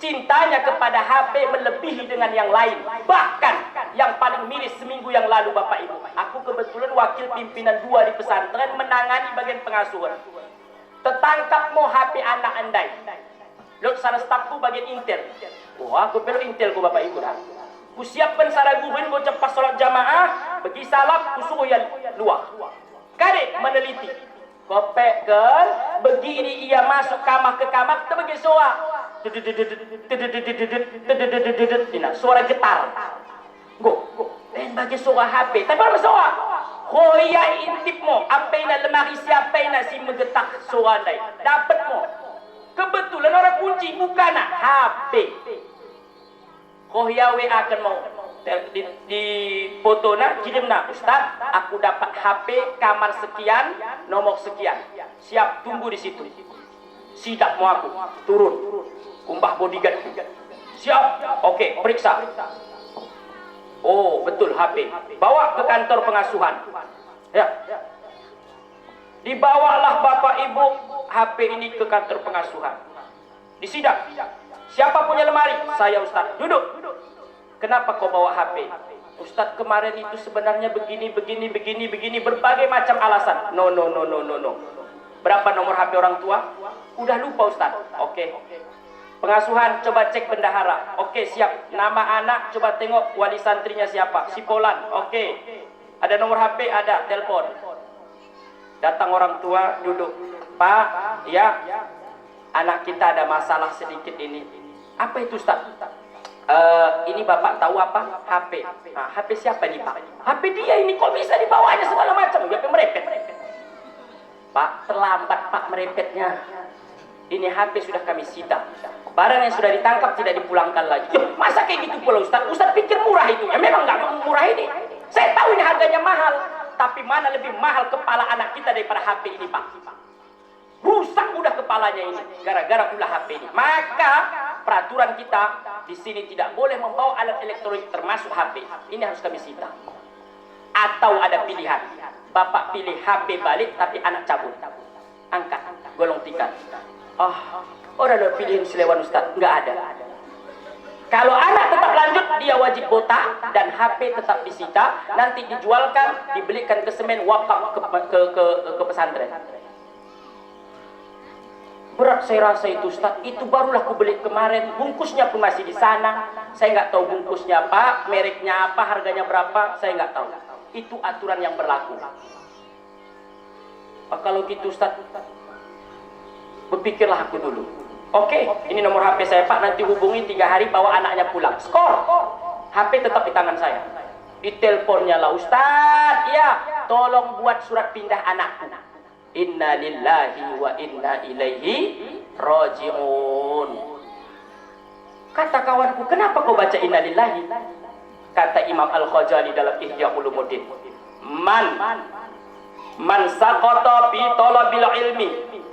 cintanya kepada HP melebihi dengan yang lain bahkan yang paling miris seminggu yang lalu Bapak Ibu aku kebetulan wakil pimpinan 2 di pesantren menangani bagian pengasuhan tertangkap mau HP anak andai lo sana stafku bagian intel aku perlu intel ku Bapak Ibu dah ku siapkan sarah guruin ku cepat sholat jamaah bagi salam ku suruh yang luar kade meneliti kopekkan begini ia masuk kamar ke kamar kita bagi suara suara getar dan bagi suara HP tapi apa suara Hoya intip mo, apa ina lemari siapa ina si menggetak suara dai. Dapat mo. Kebetulan orang kunci bukan HP. Hoya we akan mau di foto nak kirim nak Ustaz, aku dapat HP kamar sekian, nomor sekian. Siap tunggu di situ. Sidak mau aku turun. Kumbah bodyguard. Siap. Oke, periksa. Oh betul HP bawa ke kantor pengasuhan ya dibawalah Bapak Ibu HP ini ke kantor pengasuhan disidak siapa punya lemari saya Ustaz duduk kenapa kau bawa HP Ustaz kemarin itu sebenarnya begini berbagai macam alasan no berapa nomor HP orang tua udah lupa Ustaz oke. Pengasuhan coba cek bendahara. Oke, siap. Nama anak coba tengok wali santrinya siapa? Si Polan. Oke. Ada nomor HP, ada telepon. Datang orang tua duduk. Pak, ya. Anak kita ada masalah sedikit ini. Apa itu Ustaz? Ini Bapak tahu apa? HP. Nah, HP siapa nih Pak? HP dia ini kok bisa dibawanya segala macam. Dia merepet. Pak, terlambat Pak merepetnya. Ini HP sudah kami sita. Barang yang sudah ditangkap tidak dipulangkan lagi. Masa kayak gitu pula Ustaz? Ustaz pikir murah itu? Ya memang nggak murah ini. Saya tahu ini harganya mahal. Tapi mana lebih mahal kepala anak kita daripada HP ini Pak? Rusak udah kepalanya ini. Gara-gara ulah HP ini. Maka peraturan kita di sini tidak boleh membawa alat elektronik termasuk HP. Ini harus kami sita. Atau ada pilihan. Bapak pilih HP balik tapi anak cabut. Angkat. Golong tiket. Orang ada pilihan selewan Ustaz, nggak ada. Kalau anak tetap lanjut, dia wajib botak dan HP tetap disita, nanti dijualkan, dibelikan ke semen wakaf ke pesantren. Berat saya rasa itu Ustaz. Itu barulah aku beli kemarin. Bungkusnya pun masih di sana. Saya nggak tahu bungkusnya apa, mereknya apa, harganya berapa. Saya nggak tahu. Itu aturan yang berlaku. Kalau gitu Ustaz, berpikirlah aku dulu. Oke, ini nomor HP saya Pak. Nanti hubungi 3 hari bawa anaknya pulang. Skor. HP tetap di tangan saya. Di teleponnya lah, Ustaz, ya, tolong buat surat pindah anakku. Inna lillahi wa inna ilaihi raji'un. Kata kawanku, kenapa kau baca inna lillahi? Kata Imam Al-Ghazali dalam Ihya Ulumuddin, man saqata fi talabil ilmi,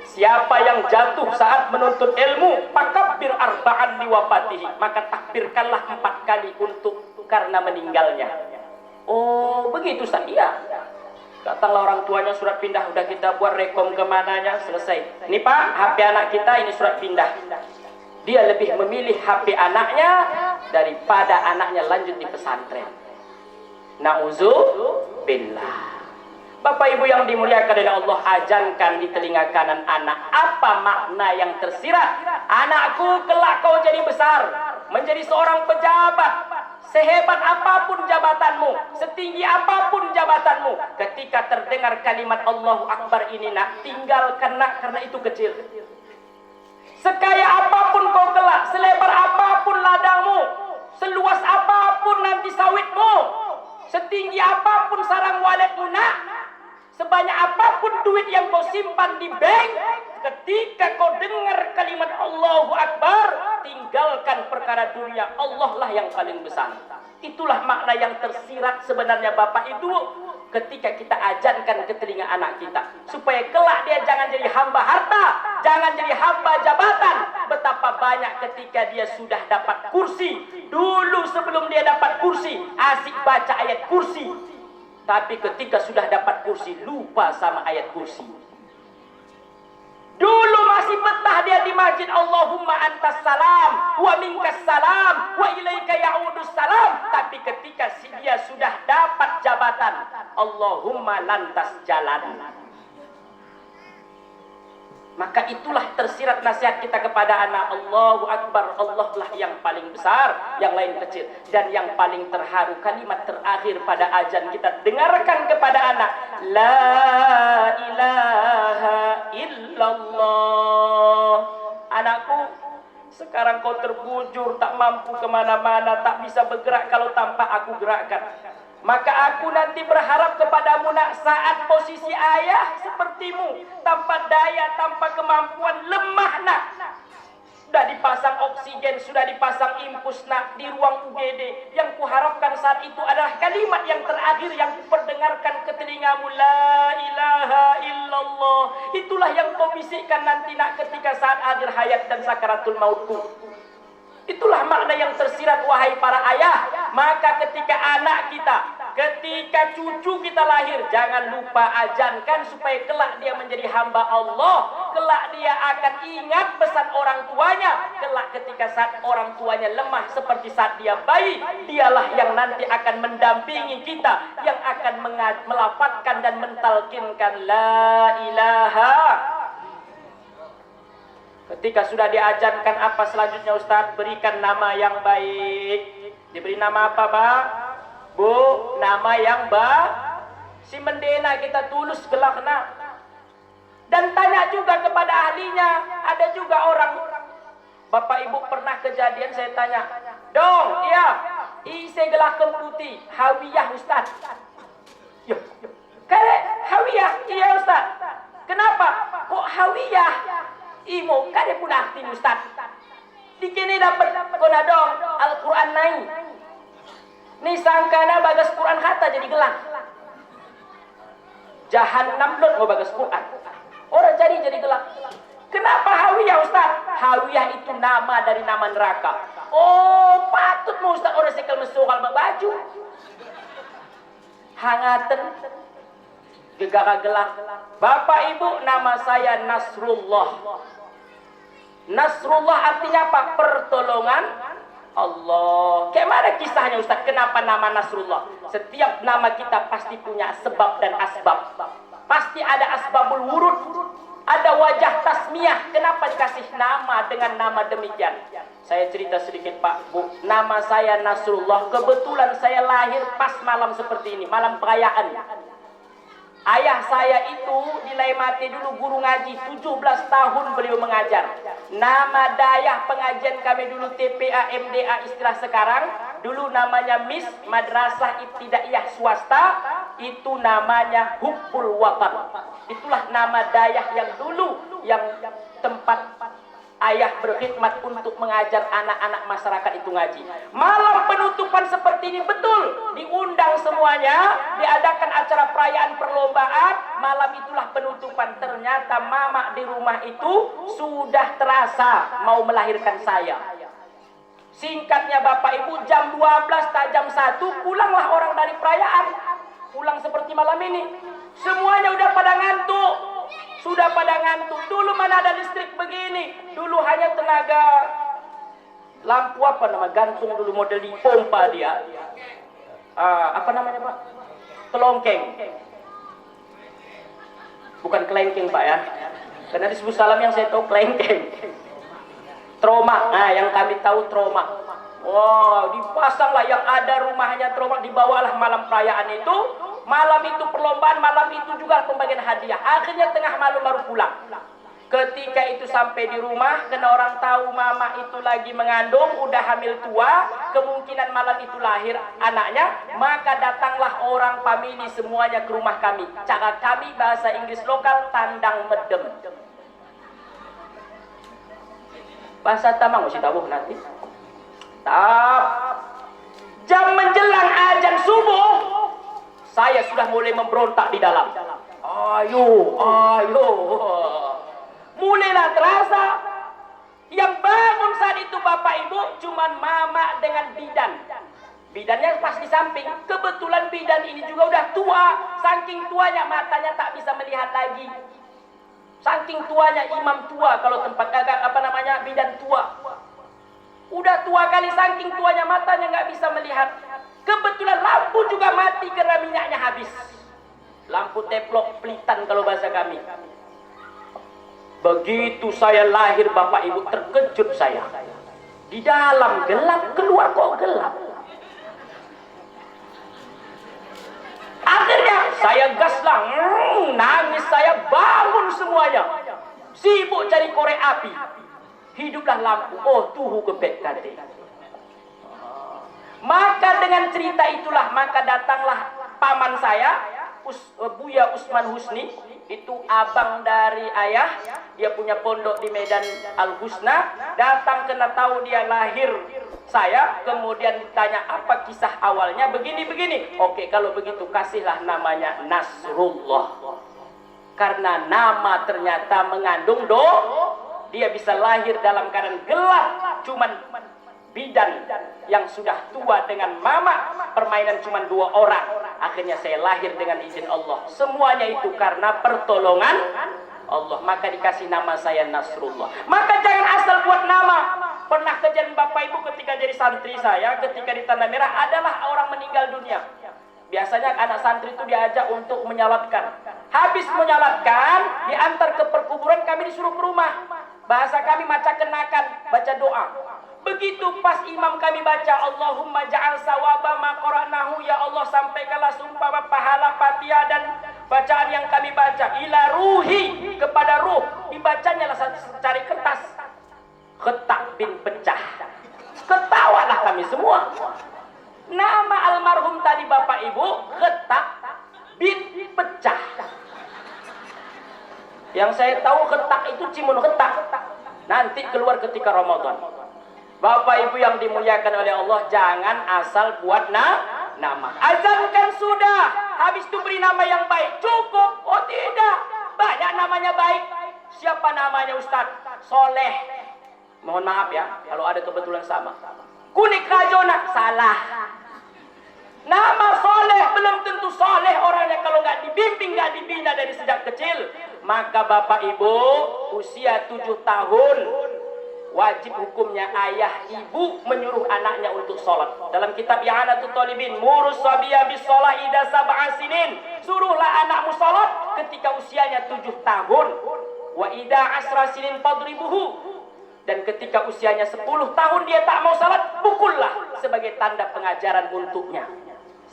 siapa yang jatuh saat menuntut ilmu, fakabbir arba'an liwafatihi, maka takbirkanlah 4 kali untuk karena meninggalnya. Oh begitu Ustaz? Iya. Datanglah orang tuanya, surat pindah udah kita buat, rekom kemananya, selesai. Ini Pak, HP anak kita, ini surat pindah. Dia lebih memilih HP anaknya daripada anaknya lanjut di pesantren. Na'udzubillah. Bapak Ibu yang dimuliakan oleh Allah, ajankan di telinga kanan anak apa makna yang tersirat. Anakku, kelak kau jadi besar, menjadi seorang pejabat. Sehebat apapun jabatanmu, setinggi apapun jabatanmu, ketika terdengar kalimat Allahu Akbar ini nak, tinggalkan nak, karena itu kecil. Sekaya apapun kau kelak, selebar apapun ladangmu, seluas apapun nanti sawitmu, setinggi apapun sarang waletmu nak, sebanyak apapun duit yang kau simpan di bank, ketika kau dengar kalimat Allahu Akbar, tinggalkan perkara dunia. Allah lah yang paling besar. Itulah makna yang tersirat sebenarnya Bapak Ibu, ketika kita ajankan ke telinga anak kita, supaya kelak dia jangan jadi hamba harta, jangan jadi hamba jabatan. Betapa banyak ketika dia sudah dapat kursi, dulu sebelum dia dapat kursi asik baca ayat kursi, tapi ketika sudah dapat kursi lupa sama ayat kursi. Dulu masih betah dia di masjid, Allahumma antas salam wa minkas salam wa ilaika ya'udus salam, tapi ketika dia sudah dapat jabatan, Allahumma lantas jalan. Maka itulah tersirat nasihat kita kepada anak. Allahu Akbar, Allah lah yang paling besar, yang lain kecil. Dan yang paling terharu, kalimat terakhir pada azan kita dengarkan kepada anak, la ilaha illallah. Anakku, sekarang kau terbujur, tak mampu kemana-mana, tak bisa bergerak kalau tanpa aku gerakkan. Maka aku nanti berharap kepadamu nak, saat posisi ayah sepertimu, tanpa daya, tanpa kemampuan, lemah nak. Sudah dipasang oksigen, sudah dipasang impus nak di ruang UGD. Yang kuharapkan saat itu adalah kalimat yang terakhir yang kuperdengarkan ke telingamu, la ilaha illallah. Itulah yang kau bisikkan nanti nak ketika saat akhir hayat dan sakaratul mautku. Itulah makna yang tersirat, wahai para ayah. Maka ketika anak kita, ketika cucu kita lahir, jangan lupa ajankan supaya kelak dia menjadi hamba Allah. Kelak dia akan ingat pesan orang tuanya. Kelak ketika saat orang tuanya lemah seperti saat dia bayi, dialah yang nanti akan mendampingi kita, yang akan melafadzkan dan mentalkinkan la ilaha. Ketika sudah diajarkan apa selanjutnya Ustadz? Berikan nama yang baik. Diberi nama apa Pak? Bu, nama yang baik. Si mendena kita tulus gelakna. Dan tanya juga kepada ahlinya. Ada juga orang, Bapak Ibu pernah kejadian saya tanya, dong, iya, isi gelak putih, hawiyah Ustadz. Yuk, kare hawiyah, iya Ustadz. Kenapa? Kok hawiyah? Imo kade pun arti Ustaz. Dikini dapat kona dong Al-Quran naik. Ni sangkana bagas Quran kata jadi gelang. Jahannam lot mau bagas Quran. Orang jadi gelang. Kenapa hawiyah Ustaz? Hawiyah itu nama dari nama neraka. Oh patut mau Ustaz orang sekal mesukal baju. Hangaten gegara gelang. Bapak Ibu, nama saya Nasrullah. Nasrullah artinya apa? Pertolongan Allah. Kayak mana kisahnya Ustaz? Kenapa nama Nasrullah? Setiap nama kita pasti punya sebab dan asbab. Pasti ada asbabul wurud. Ada wajah tasmiyah. Kenapa dikasih nama dengan nama demikian? Saya cerita sedikit Pak, Bu. Nama saya Nasrullah. Kebetulan saya lahir pas malam seperti ini, malam perayaan. Ayah saya itu di Laimate dulu guru ngaji, 17 tahun beliau mengajar. Nama dayah pengajian kami dulu TPA, MDA istilah sekarang. Dulu namanya MIS, Madrasah Ibtidaiyah Swasta. Itu namanya Hubbul Watan. Itulah nama dayah yang dulu, yang tempat ayah berkhidmat untuk mengajar anak-anak masyarakat itu ngaji. Malam penutupan seperti ini betul, diundang semuanya, diadakan acara perayaan perlombaan. Malam itulah penutupan. Ternyata mama di rumah itu sudah terasa mau melahirkan saya. Singkatnya Bapak Ibu, jam 12 tak jam 1 pulanglah orang dari perayaan. Pulang seperti malam ini, semuanya udah pada ngantuk. Sudah pada ngantuk. Dulu mana ada listrik begini. Dulu hanya tenaga lampu apa nama, gantung dulu model di pompa dia. Apa namanya Pak? Kelongkeng. Bukan kelengkeng Pak ya. Karena disebut salam yang saya tahu kelengkeng. Troma. Nah, yang kami tahu troma. Wow, dipasanglah yang ada rumahnya troma, dibawalah malam perayaan itu. Malam itu perlombaan, malam itu juga pembagian hadiah. Akhirnya tengah malam baru pulang. Ketika itu sampai di rumah, karena orang tahu mama itu lagi mengandung, udah hamil tua, kemungkinan malam itu lahir anaknya, maka datanglah orang famili semuanya ke rumah kami. Cara kami bahasa Inggris lokal, tandang medem. Bahasa Tamang mesti tahu nanti. Jam menjelang azan subuh, saya sudah mulai memberontak di dalam. Ayo, ayo. Mulailah terasa. Yang bangun saat itu Bapak Ibu cuman mama dengan bidan. Bidannya pas di samping. Kebetulan bidan ini juga udah tua. Saking tuanya matanya tak bisa melihat lagi. Saking tuanya imam tua kalau tempat apa namanya bidan tua. Udah tua kali, saking tuanya matanya nggak bisa melihat. Kebetulan lampu juga mati karena minyaknya habis. Lampu teplok pelitan kalau bahasa kami. Begitu saya lahir Bapak Ibu, terkejut saya. Di dalam gelap, keluar kok gelap. Akhirnya saya gaslah, nangis saya, bangun semuanya. Sibuk cari korek api. Hiduplah lampu. Oh, tuhu kebet kate. Maka dengan cerita itulah, maka datanglah paman saya, Buya Usman Husni. Itu abang dari ayah. Dia punya pondok di Medan Al Husna. Datang kena tahu dia lahir saya. Kemudian ditanya apa kisah awalnya. Begini-begini. Oke, kalau begitu kasihlah namanya Nasrullah. Karena nama ternyata mengandung dia bisa lahir dalam keadaan gelap, cuman bidan yang sudah tua dengan mama, permainan cuman 2 orang. Akhirnya saya lahir dengan izin Allah. Semuanya itu karena pertolongan Allah. Maka dikasih nama saya Nasrullah. Maka jangan asal buat nama. Pernah kejadian Bapak Ibu ketika jadi santri saya, ketika di Tanah Merah adalah orang meninggal dunia. Biasanya anak santri itu diajak untuk menyalatkan. Habis menyalatkan, diantar ke perkuburan, kami disuruh ke rumah. Bahasa kami maca kenakan, baca doa. Begitu pas imam kami baca Allahumma ja'al sawaba ma qara'nahu, ya Allah sampaikanlah sumpah pahala Fatihah dan bacaan yang kami baca ila ruhi, kepada ruh. Dibacanya lah cari kertas. Ketak bin pecah. Ketawalah kami semua. Nama almarhum tadi Bapak Ibu, Ketak bin pecah. Yang saya tahu ketak itu cimun ketak. Nanti keluar ketika Ramadan. Bapak Ibu yang dimuliakan oleh Allah, jangan asal buat nama. Azankan sudah, habis itu beri nama yang baik. Cukup? Oh tidak, banyak namanya baik. Siapa namanya Ustaz? Soleh. Mohon maaf ya, kalau ada kebetulan sama. Kunik Rajona, salah. Nama soleh belum tentu soleh orangnya kalau nggak dibimbing, nggak dibina dari sejak kecil. Maka Bapak Ibu usia 7 tahun wajib hukumnya ayah ibu menyuruh anaknya untuk sholat. Dalam kitab I'anatul Talibin, murus sabiya bis sholat ida sab'a sinin. Suruhlah anakmu sholat ketika usianya 7 tahun. Wa idza asra sinin fadribuhu. Dan ketika usianya 10 tahun dia tak mau salat, pukullah sebagai tanda pengajaran untuknya.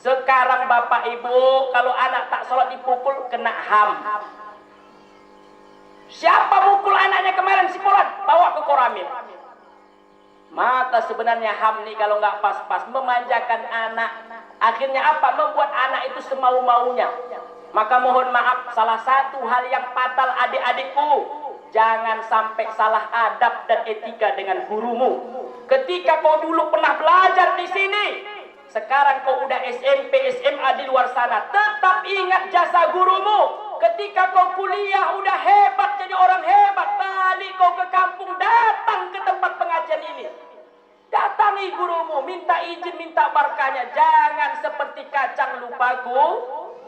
Sekarang bapak ibu, kalau anak tak salat dipukul, kena HAM. Siapa mukul anaknya kemarin si Polan? Bawa ke Koramil. Maka sebenarnya HAM nih kalau nggak pas-pas memanjakan anak. Akhirnya apa? Membuat anak itu semau-maunya. Maka mohon maaf, salah satu hal yang fatal adik-adikku, jangan sampai salah adab dan etika dengan gurumu. Ketika kau dulu pernah belajar di sini, sekarang kau udah SMP, SMA di luar sana, tetap ingat jasa gurumu. Ketika kau kuliah udah hebat, jadi orang hebat, balik kau ke kampung, datang ke tempat pengajian ini. Datangi gurumu, minta izin, minta berkahnya. Jangan seperti kacang lupa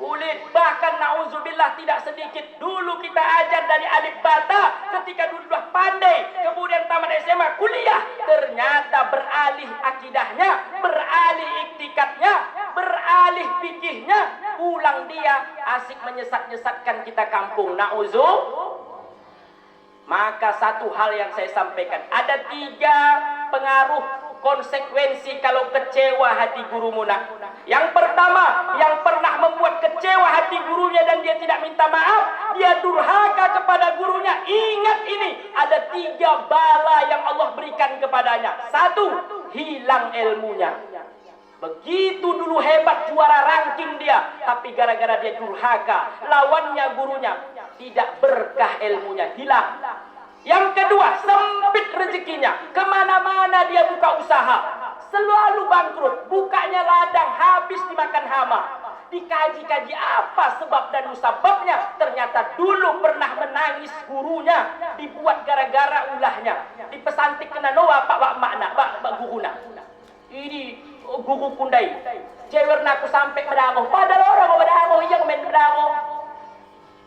kulit. Bahkan na'udzubillah tidak sedikit. Dulu kita ajar dari alif bata, ketika dulu sudah pandai, kemudian tamat SMA, kuliah, ternyata beralih akidahnya, beralih iktikadnya, beralih fikihnya, pulang dia asik menyesat-nyesatkan kita kampung. Na'udzubillah. Maka satu hal yang saya sampaikan, ada 3 pengaruh konsekuensi kalau kecewa hati gurumu nak. Yang pertama, yang pernah membuat kecewa hati gurunya dan dia tidak minta maaf, dia durhaka kepada gurunya. Ingat ini, ada 3 bala yang Allah berikan kepadanya. 1, hilang ilmunya. Begitu dulu hebat juara ranking dia, tapi gara-gara dia durhaka, lawannya gurunya, tidak berkah ilmunya, hilang. Yang kedua, sempit rezekinya. Kemana-mana dia buka usaha, selalu bangkrut. Bukanya ladang, habis dimakan hama. Dikaji-kaji apa sebab dan musababnya. Ternyata dulu pernah menangis gurunya, dibuat gara-gara ulahnya. Dipesantik kena noa pak makna, pak guruna. Ini guru kundai. Cewerna aku sampai medangoh. Padahal orang mau medangoh, yang main medangoh.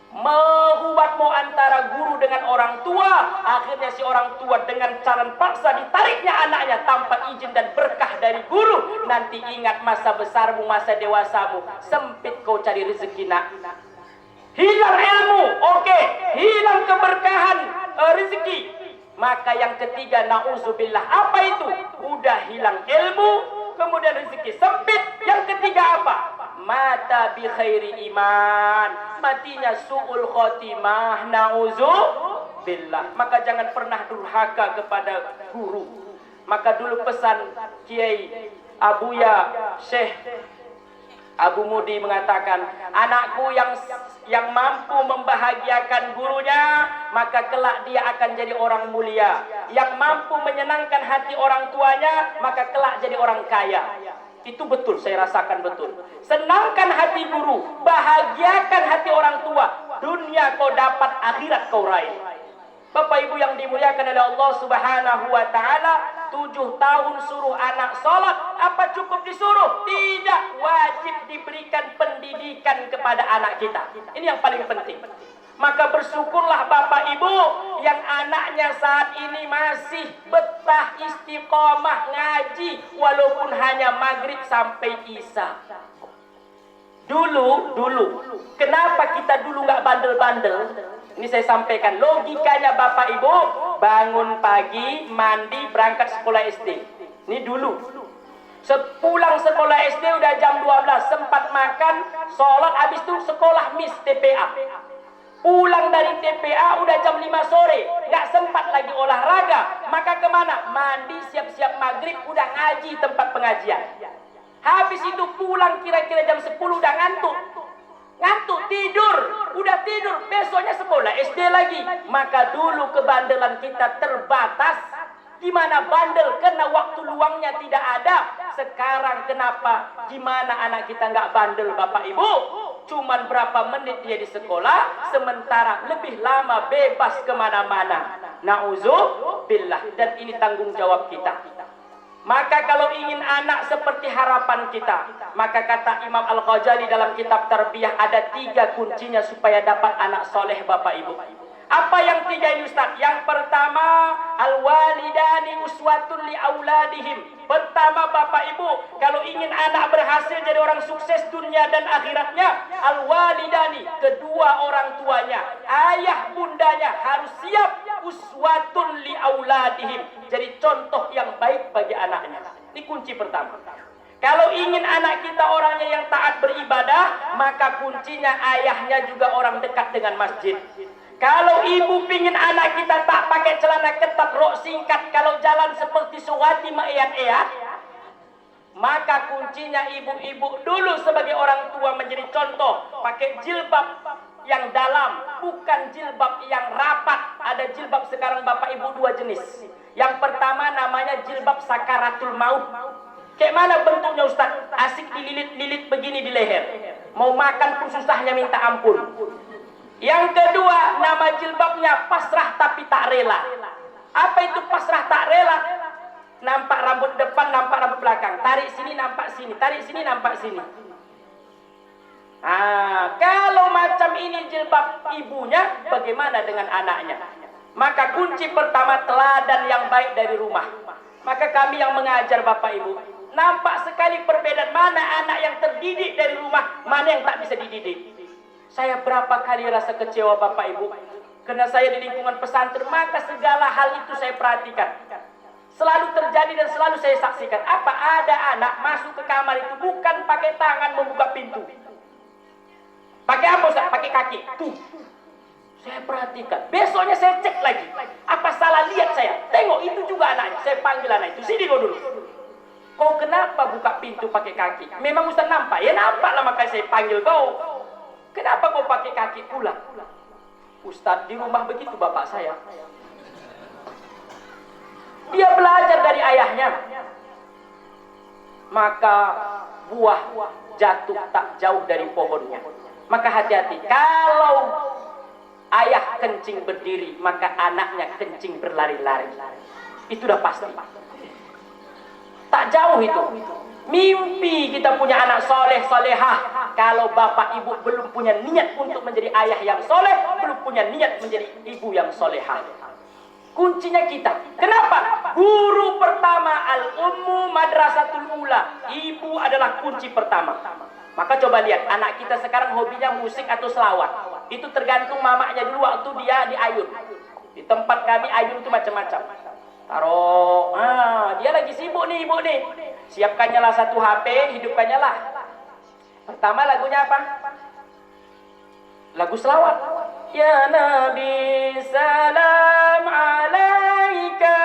Merubah antara guru dengan orang tua. Akhirnya si orang tua dengan cara paksa ditariknya anaknya tanpa izin dan berkah dari guru. Nanti ingat masa besarmu, masa dewasamu, sempit kau cari rezeki nak. Hilang ilmu, oke, hilang keberkahan rezeki. Maka yang ketiga, na'udzubillah, apa itu? Udah hilang ilmu, kemudian rezeki sempit. Yang ketiga apa? Mata bi khairi iman, matinya su'ul khotimah. Na'udzubillah. Maka jangan pernah durhaka kepada guru. Maka dulu pesan Kiai Abuya Syekh Abu Mudi mengatakan, anakku yang mampu membahagiakan gurunya, maka kelak dia akan jadi orang mulia. Yang mampu menyenangkan hati orang tuanya, maka kelak jadi orang kaya. Itu betul, saya rasakan betul. Senangkan hati guru, bahagiakan hati orang tua. Dunia kau dapat, akhirat kau raih. Bapak Ibu yang dimuliakan oleh Allah Subhanahu wa taala, 7 tahun suruh anak salat, apa cukup disuruh? Tidak, wajib diberikan pendidikan kepada anak kita. Ini yang paling penting. Maka bersyukurlah Bapak Ibu yang anaknya saat ini masih betah istiqomah ngaji walaupun hanya maghrib sampai isya. Dulu, kenapa kita dulu nggak bandel-bandel? Ini saya sampaikan logikanya Bapak Ibu, bangun pagi, mandi, berangkat sekolah SD. Ini dulu. Sepulang sekolah SD udah jam 12, sempat makan, sholat, habis itu sekolah MIS TPA. Pulang dari TPA udah jam 5 sore, nggak sempat lagi olahraga. Maka kemana? Mandi, siap-siap maghrib, udah ngaji tempat pengajian. Habis itu pulang kira-kira jam 10 udah ngantuk, tidur, udah tidur, besoknya sekolah SD lagi. Maka dulu kebandelan kita terbatas. Gimana bandel? Karena waktu luangnya tidak ada. Sekarang kenapa? Gimana anak kita nggak bandel Bapak Ibu? Cuman berapa menit dia di sekolah, sementara lebih lama bebas kemana-mana. Na'udzubillah. Dan ini tanggung jawab kita. Maka kalau ingin anak seperti harapan kita, maka kata Imam Al-Ghazali dalam kitab Tarbiyah, ada 3 kuncinya supaya dapat anak soleh Bapak Ibu. Apa yang 3 ini Ustaz? Yang pertama, al-walidani uswatun li auladihim. Pertama bapak ibu, kalau ingin anak berhasil jadi orang sukses dunia dan akhiratnya, al-walidani, kedua orang tuanya, ayah bundanya harus siap uswatun li auladihim, jadi contoh yang baik bagi anaknya. Ini kunci pertama. Kalau ingin anak kita orangnya yang taat beribadah, maka kuncinya ayahnya juga orang dekat dengan masjid. Kalau ibu pingin anak kita tak pakai celana ketat, rok singkat, kalau jalan seperti suwati meeyat-eyat, maka kuncinya ibu-ibu dulu sebagai orang tua menjadi contoh, pakai jilbab yang dalam, bukan jilbab yang rapat. Ada jilbab sekarang bapak ibu dua jenis. Yang pertama namanya jilbab sakaratul maut. Kayak mana bentuknya Ustaz? Asik dililit-lilit begini di leher. Mau makan pun susahnya minta ampun. Yang kedua, nama jilbabnya pasrah tapi tak rela. Apa itu pasrah tak rela? Nampak rambut depan, nampak rambut belakang. Tarik sini, nampak sini. Tarik sini, nampak sini. Kalau macam ini jilbab ibunya, bagaimana dengan anaknya? Maka kunci pertama, teladan yang baik dari rumah. Maka kami yang mengajar bapak ibu, nampak sekali perbedaan mana anak yang terdidik dari rumah, mana yang tak bisa dididik. Saya berapa kali rasa kecewa bapak ibu, karena saya di lingkungan pesantren, maka segala hal itu saya perhatikan. Selalu terjadi dan selalu saya saksikan. Apa ada anak masuk ke kamar itu bukan pakai tangan membuka pintu. Pakai apa Ustaz? Pakai kaki. Tuh. Saya perhatikan. Besoknya saya cek lagi. Apa salah lihat saya? Tengok itu juga anaknya. Saya panggil anak itu. Sini kau dulu. Kau kenapa buka pintu pakai kaki? Memang Ustaz nampak? Ya nampak lah, makanya saya panggil kau. Kenapa kau pakai kaki pula? Ustaz, di rumah begitu bapak saya. Dia belajar dari ayahnya. Maka buah jatuh tak jauh dari pohonnya. Maka hati-hati. Kalau ayah kencing berdiri, maka anaknya kencing berlari-lari. Itu udah pasti. Tak jauh itu. Mimpi kita punya anak soleh, solehah. Kalau bapak ibu belum punya niat untuk menjadi ayah yang soleh, belum punya niat menjadi ibu yang solehah. Kuncinya kita. Kenapa? Guru pertama, al-ummu madrasatul ula. Ibu adalah kunci pertama. Maka coba lihat, anak kita sekarang hobinya musik atau selawat. Itu tergantung mamanya dulu waktu dia di ayun. Di tempat kami ayun itu macam-macam. Taruh, dia lagi sibuk nih ibu nih. Siapkannya lah satu HP, hidupkannya lah. Pertama lagunya apa? Lagu selawat. Ya Nabi salam alaika,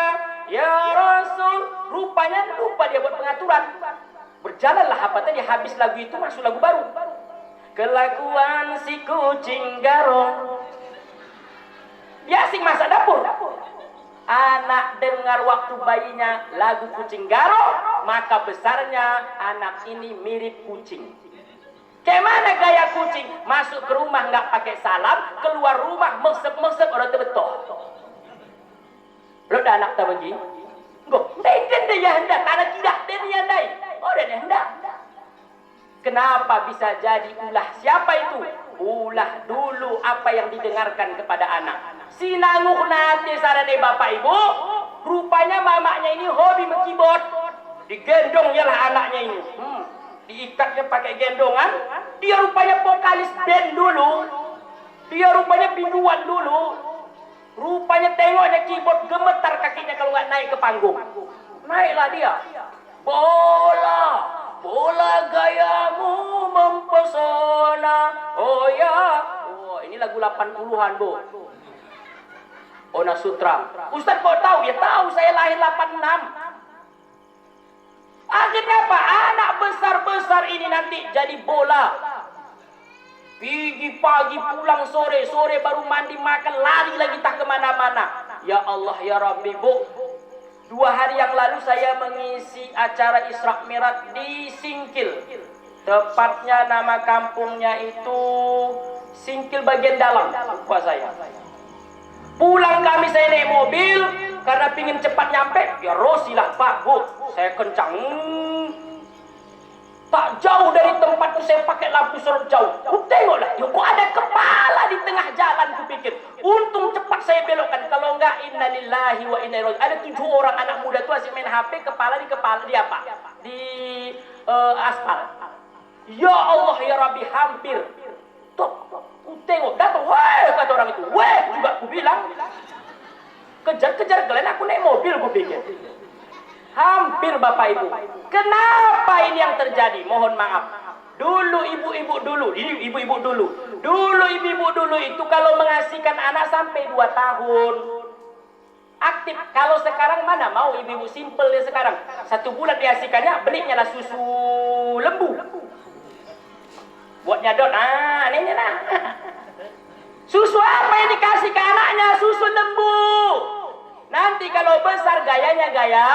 ya Rasul. Rupanya lupa dia buat pengaturan. Berjalanlah apa tadi, habis lagu itu masuk lagu baru. Kelakuan si kucing garong. Dia asing masak dapur. Anak dengar waktu bayinya lagu kucing garong, maka besarnya anak ini mirip kucing. Kayak mana gaya kucing? Masuk ke rumah nggak pakai salam, keluar rumah mesep-mesep orang terbetul. Lo dah anak tak begini? Enggak, dia ya hendak, tanah tidak dia handai. Oh dia hendak. Kenapa bisa jadi ulah? Siapa itu? Ulah dulu apa yang didengarkan kepada anak. Sinanguh nanti sarane bapak ibu, rupanya mamanya ini hobi mengkibot. Digendongnya lah anaknya ini. Diikatnya pakai gendongan. Dia rupanya vokalis band dulu. Dia rupanya biduan dulu. Rupanya tengoknya keyboard gemetar kakinya kalau nggak naik ke panggung. Naiklah dia. Bola gayamu mempesona. Oh ya. Oh, ini lagu 80-an, Bu. Ona Sutra. Ustaz kok tahu? Ya tahu, saya lahir 86. Akhirnya apa? Anak besar-besar ini nanti jadi bola. Pergi pagi pulang sore, sore baru mandi makan, lari lagi tak kemana-mana. Ya Allah ya Rabbi, Bu. 2 hari yang lalu saya mengisi acara Isra Mi'raj di Singkil. Tepatnya nama kampungnya itu Singkil bagian dalam, lupa saya. Pulang kami saya naik mobil karena pingin cepat nyampe. Ya Rosilah Pak, Bu, saya kencang. Tak jauh dari tempat itu saya pakai lampu sorot jauh. Ku tengoklah, ya kok ada kepala di tengah jalan, ku pikir. Untung cepat saya belokkan. Kalau enggak, innalillahi wa inna ilaihi raji'un. Ada 7 orang anak muda tuh asik main HP, kepala di apa? Di aspal. Ya Allah ya Rabbi, hampir. Tok, ku tengok, datang, weh, kata orang itu. Weh, juga ku bilang. Kejar-kejar kalian, aku naik mobil, ku pikir. Hampir Bapak Ibu. Kenapa ini yang terjadi? Mohon maaf. Dulu ibu-ibu dulu, ini ibu-ibu dulu. Dulu ibu-ibu dulu itu kalau mengasihkan anak sampai 2 tahun. Aktif. Kalau sekarang mana mau ibu-ibu simple dia sekarang. 1 bulan diasihkannya, belinya lah susu lembu. Buat nyadot. Ini nah. Susu apa yang dikasih ke anaknya? Susu lembu. Nanti kalau besar gayanya gaya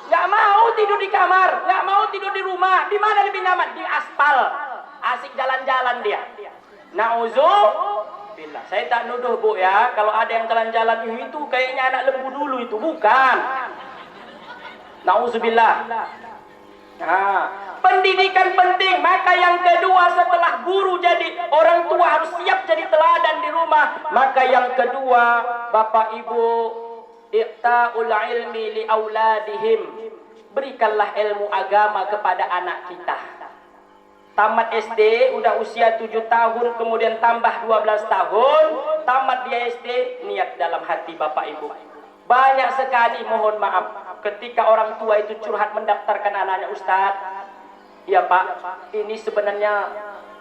nggak mau tidur di kamar, nggak mau tidur di rumah. Di mana lebih nyaman? Di aspal. Asik jalan-jalan dia. Nauzubillah. Saya tak nuduh Bu ya, kalau ada yang jalan-jalan itu kayaknya anak lembu dulu itu, bukan. Nauzubillah. Nah, pendidikan penting. Maka yang kedua setelah guru jadi orang tua harus siap jadi teladan di rumah. Maka yang kedua, Bapak Ibu, i'ta'ul ilmi li auladihim. Berikanlah ilmu agama kepada anak kita. Tamat SD udah usia 7 tahun, kemudian tambah 12 tahun, tamat dia SD, niat dalam hati Bapak Ibu. Banyak sekali, mohon maaf, ketika orang tua itu curhat mendaftarkan anaknya, Ustaz, ya Pak, ini sebenarnya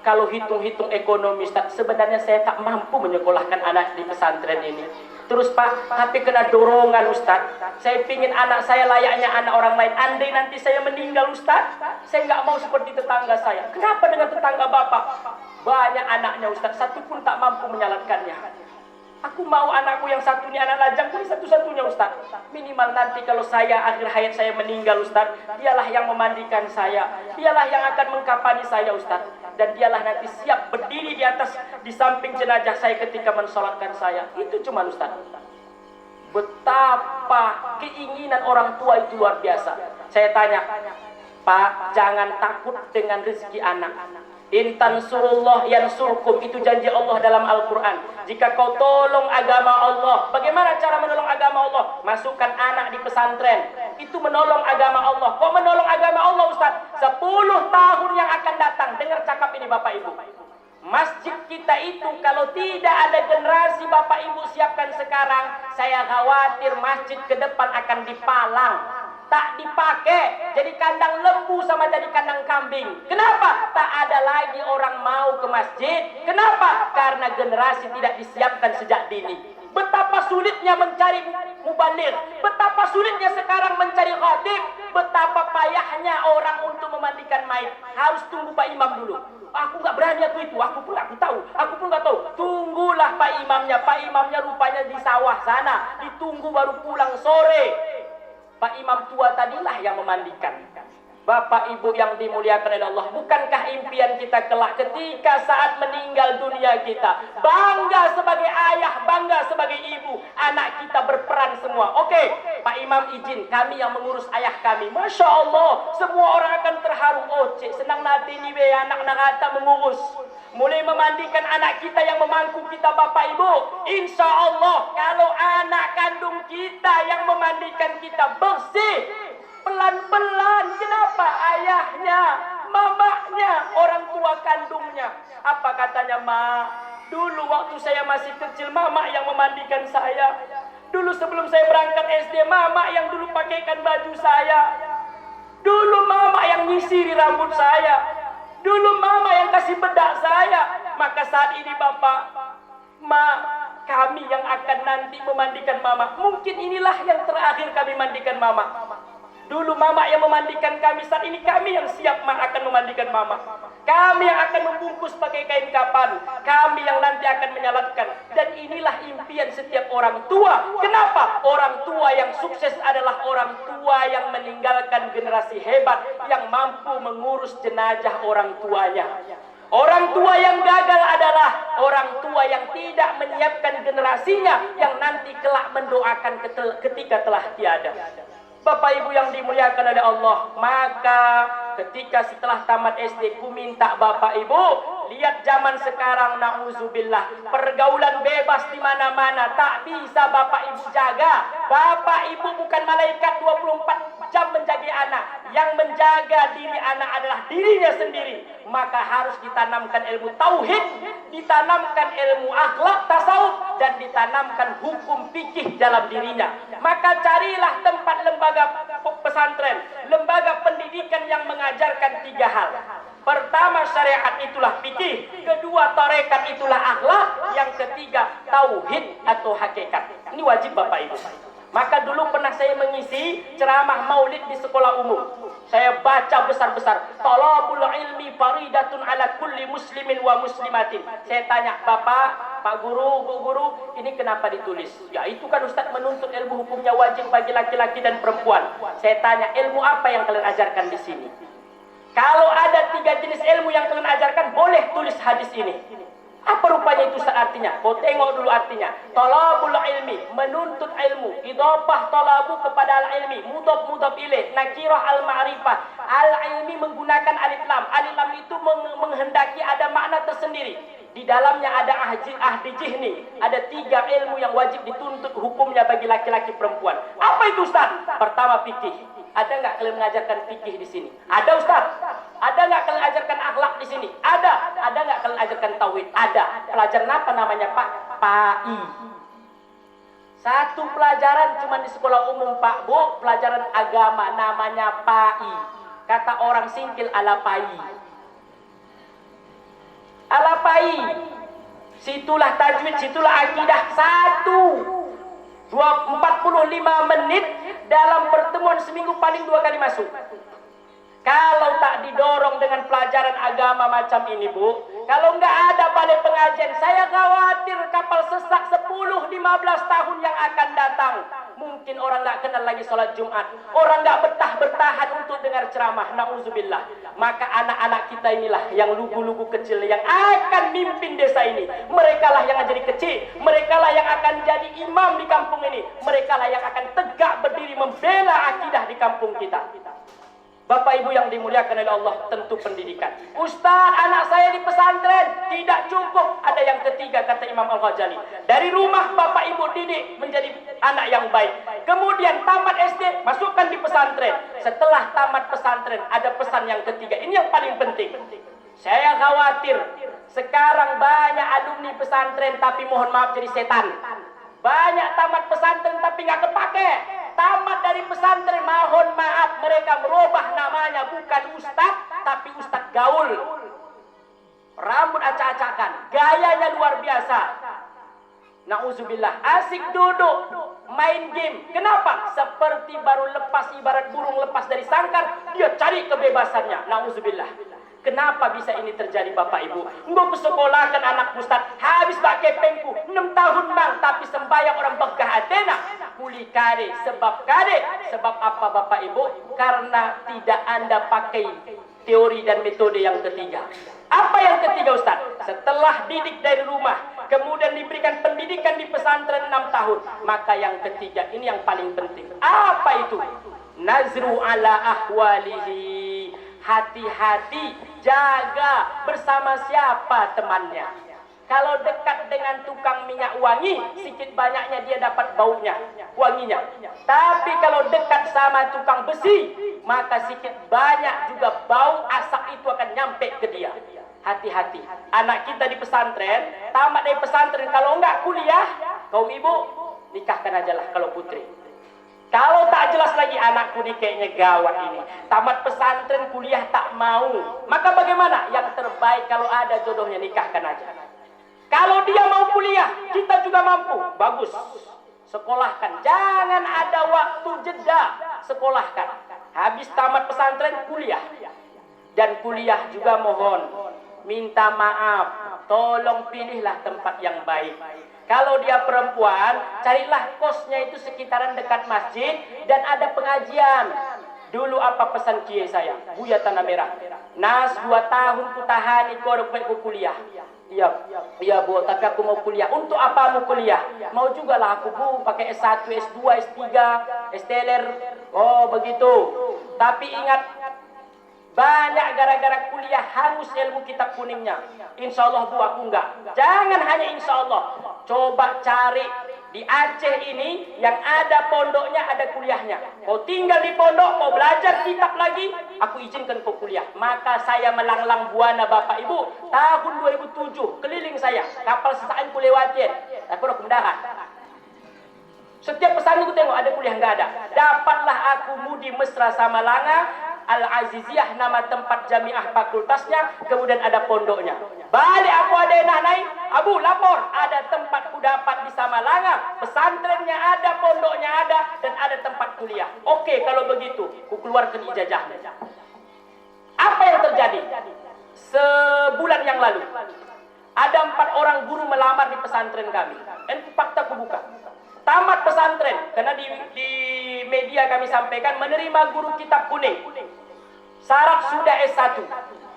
kalau hitung-hitung ekonomi Ustaz, sebenarnya saya tak mampu menyekolahkan anak di pesantren ini. Terus Pak, tapi kena dorongan Ustaz. Saya pingin anak saya layaknya anak orang lain. Andai nanti saya meninggal Ustaz, saya nggak mau seperti tetangga saya. Kenapa dengan tetangga Bapak? Banyak anaknya Ustaz, satu pun tak mampu menjalankannya. Aku mau anakku yang satu ini anak lajang ini satu-satunya Ustaz. Minimal nanti kalau saya akhir hayat saya meninggal Ustaz, dialah yang memandikan saya, dialah yang akan mengkafani saya Ustaz, dan dialah nanti siap berdiri di samping jenazah saya ketika mensolatkan saya. Itu cuma Ustaz. Betapa keinginan orang tua itu luar biasa. Saya tanya, Pak, jangan takut dengan rezeki anak. Intan surullah yansurkum, itu janji Allah dalam Al-Quran. Jika kau tolong agama Allah, bagaimana cara menolong agama Allah? Masukkan anak di pesantren, itu menolong agama Allah. Kok menolong agama Allah Ustaz? 10 tahun yang akan datang, dengar cakap ini Bapak Ibu. Masjid kita itu kalau tidak ada generasi Bapak Ibu siapkan sekarang, saya khawatir masjid ke depan akan dipalang, tak dipakai, jadi kandang lembu sama jadi kandang kambing. Kenapa? Tak ada lagi orang mau ke masjid. Kenapa? Karena generasi tidak disiapkan sejak dini. Betapa sulitnya mencari mubalir, betapa sulitnya sekarang mencari khatib, betapa payahnya orang untuk memandikan mayit. Harus tunggu Pak Imam dulu. Aku nggak berani aku itu, aku pun nggak tahu. Tunggulah Pak Imamnya. Pak Imamnya rupanya di sawah sana, ditunggu baru pulang sore. Pak Imam tua tadilah yang memandikan. Bapak Ibu yang dimuliakan oleh Allah, bukankah impian kita kelak ketika saat meninggal dunia kita bangga sebagai ayah, bangga sebagai ibu, anak kita berperan semua. Oke, Pak Imam izin, kami yang mengurus ayah kami. Masya Allah, semua orang akan terharu. Oh cik, senang nanti nih anak nakata mengurus. Mulai memandikan anak kita yang memangku kita Bapak Ibu. Insya Allah kalau anak kandung kita yang memandikan kita bersih, pelan-pelan. Kenapa? Ayahnya, mamanya, orang tua kandungnya. Apa katanya? Ma, dulu waktu saya masih kecil mama yang memandikan saya. Dulu sebelum saya berangkat SD, mama yang dulu pakaikan baju saya. Dulu mama yang nyisiri rambut saya. Dulu mama yang kasih bedak saya. Maka saat ini Bapak, Ma, kami yang akan nanti memandikan mama. Mungkin inilah yang terakhir kami mandikan mama. Dulu mama yang memandikan kami, saat ini kami yang siap akan memandikan mama. Kami yang akan membungkus pakai kain kapan, kami yang nanti akan menyalatkan. Dan inilah impian setiap orang tua. Kenapa? Orang tua yang sukses adalah orang tua yang meninggalkan generasi hebat, yang mampu mengurus jenazah orang tuanya. Orang tua yang gagal adalah orang tua yang tidak menyiapkan generasinya, yang nanti kelak mendoakan ketika telah tiada. Bapak Ibu yang dimuliakan oleh Allah, maka ketika setelah tamat SD, ku minta Bapak Ibu, lihat zaman sekarang, na'udzubillah, pergaulan bebas di mana-mana, tak bisa Bapak Ibu jaga. Bapak Ibu bukan malaikat 24 jam menjaga anak. Yang menjaga diri anak adalah dirinya sendiri. Maka harus ditanamkan ilmu tauhid, ditanamkan ilmu akhlak, tasawuf, dan ditanamkan hukum fikih dalam dirinya. Maka carilah tempat lembaga pesantren, lembaga pendidikan yang mengajarkan 3 hal. Pertama, syariat itulah fikih, kedua, tarekat itulah akhlak, yang ketiga, tauhid atau hakikat. Ini wajib Bapak Ibu. Maka dulu pernah saya mengisi ceramah maulid di sekolah umum. Saya baca besar-besar, talabul ilmi faridatun ala kulli muslimin wa muslimatin. Saya tanya, Bapak, Pak Guru, Bu Guru, ini kenapa ditulis? Ya itu kan Ustaz menuntut ilmu hukumnya wajib bagi laki-laki dan perempuan. Saya tanya, ilmu apa yang kalian ajarkan di sini? Kalau ada 3 jenis ilmu yang kalian ajarkan, boleh tulis hadis ini. Apa rupanya itu artinya? Kau tengok dulu artinya. Talabul ilmi, menuntut ilmu. Idhafah talabu kepada al-ilmi. Mudhaf ilaih. Nakirah al-ma'rifah. Al-ilmi menggunakan alif lam. Alif lam itu menghendaki ada makna tersendiri. Di dalamnya ada ahdi jihni. Ada 3 ilmu yang wajib dituntut hukumnya bagi laki-laki perempuan. Apa itu Ustaz? Pertama, fikih. Ada nggak kalian mengajarkan fikih di sini? Ada Ustaz. Ada nggak kalian ajarkan akhlak di sini? Ada. Ada nggak kalian ajarkan tauhid? Ada. Pelajaran apa namanya Pak? PAI. Satu pelajaran cuma di sekolah umum Pak Bu, pelajaran agama namanya PAI. Kata orang singkil alapai. Alapai. Situlah tajwid, situlah akidah. 45 menit dalam pertemuan seminggu paling 2 kali masuk. Kalau tak didorong dengan pelajaran agama macam ini Bu, kalau nggak ada balai pengajian, saya khawatir kapal sesak 10-15 tahun yang akan datang. Mungkin orang nggak kenal lagi sholat Jumat, orang nggak bertahan untuk dengar ceramah, na'udzubillah. Maka anak-anak kita inilah yang lugu-lugu kecil yang akan mimpin desa ini. Mereka lah yang jadi kecil, mereka lah yang akan jadi imam di kampung ini, mereka lah yang akan tegak berdiri membela akidah di kampung kita. Bapak Ibu yang dimuliakan oleh Allah, tentu pendidikan. Ustaz, anak saya di pesantren tidak cukup. Ada yang ketiga, kata Imam Al-Ghazali. Dari rumah Bapak Ibu didik menjadi anak yang baik. Kemudian tamat SD, masukkan di pesantren. Setelah tamat pesantren, ada pesan yang ketiga. Ini yang paling penting. Saya khawatir sekarang banyak alumni pesantren tapi mohon maaf jadi setan. Banyak tamat pesantren tapi nggak kepake. Tamat dari pesantren, mohon maaf, mereka merubah namanya, bukan ustaz tapi ustaz gaul. Rambut acak-acakan, gayanya luar biasa. Na'udzubillah, asik duduk main game. Kenapa? Seperti baru lepas, ibarat burung lepas dari sangkar, dia cari kebebasannya. Na'udzubillah. Kenapa bisa ini terjadi Bapak Ibu? Mbok sekolahkan anak ustaz, habis pakai pengku 6 tahun bang, tapi sembahyang orang begah Athena. Kuli kade, sebab kade. Sebab apa Bapak Ibu? Karena tidak Anda pakai teori dan metode yang ketiga. Apa yang ketiga Ustaz? Setelah didik dari rumah, kemudian diberikan pendidikan di pesantren 6 tahun, maka yang ketiga ini yang paling penting. Apa itu? Nazru ala ahwalihi. Hati-hati, jaga bersama siapa temannya. Kalau dekat dengan tukang minyak wangi, sedikit banyaknya dia dapat baunya, wanginya. Tapi kalau dekat sama tukang besi, maka sedikit banyak juga bau asap itu akan nyampe ke dia. Hati-hati. Anak kita di pesantren, tamat dari pesantren, kalau enggak kuliah, kaum ibu, nikahkan aja lah kalau putri. Kalau tak jelas lagi anakku ini kayaknya gawat ini. Tamat pesantren, kuliah tak mau. Maka bagaimana? Yang terbaik kalau ada jodohnya, nikahkan aja. Kalau dia mau kuliah, kita juga mampu. Bagus. Sekolahkan. Jangan ada waktu jeda. Sekolahkan. Habis tamat pesantren, kuliah. Dan kuliah juga mohon, minta maaf. Tolong pilihlah tempat yang baik. Kalau dia perempuan, carilah kosnya itu sekitaran dekat masjid dan ada pengajian. Dulu apa pesan kiai saya? Buya Tanah Merah. Nas 2 tahun ku tahani korok baik ku kuliah. Iya Bu, tapi aku mau kuliah. Untuk apa mau kuliah? Mau juga lah aku Bu, pakai S1, S2, S3, STLR. Oh begitu. Tapi ingat, Banyak gara-gara kuliah hangus ilmu kitab kuningnya. Insya Allah Bu, aku enggak. Jangan hanya insya Allah. Coba cari di Aceh ini yang ada pondoknya, ada kuliahnya. Kau tinggal di pondok, mau belajar kitab lagi, aku izinkan kau kuliah. Maka saya melanglang buana Bapak Ibu. Tahun 2007 keliling saya, kapal sesaat ku lewatin. Aku udah mendarat. Setiap pesan aku tengok ada kuliah, enggak ada. Dapatlah aku Mudi Mesra Samalanga, Al-Aziziyah nama tempat jamiah fakultasnya, kemudian ada pondoknya. Balik aku ada naik, Abu lapor, ada tempat ku dapat di Samalanga, pesantrennya ada, pondoknya ada, dan ada tempat kuliah. Oke, kalau begitu, ku keluarkan ijazahnya. Apa yang terjadi? Sebulan yang lalu, ada 4 orang guru melamar di pesantren kami. Dan fakta ku buka. Tamat pesantren, karena di media kami sampaikan menerima guru kitab kuning. Syarat sudah S1,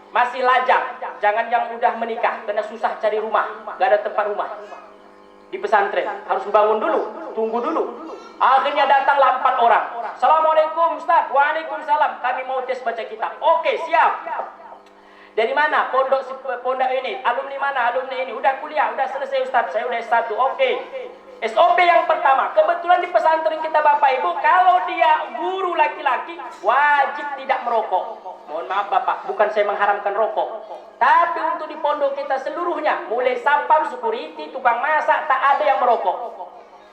masih lajang, jangan yang udah menikah, karena susah cari rumah, gak ada tempat rumah di pesantren, harus bangun dulu, tunggu dulu. Akhirnya datanglah 4 orang. Assalamualaikum Ustaz. Waalaikumsalam, kami mau tes baca kitab. Oke, siap. Dari mana? Pondok ini. Alumni mana? Alumni ini. Udah kuliah, udah selesai Ustaz. Saya udah S1. Oke. SOP yang pertama, kebetulan di pesantren kita Bapak Ibu, kalau dia guru laki-laki, wajib tidak merokok. Mohon maaf Bapak, bukan saya mengharamkan rokok. Tapi untuk di pondok kita seluruhnya, mulai sapam, security, tukang masak, tak ada yang merokok.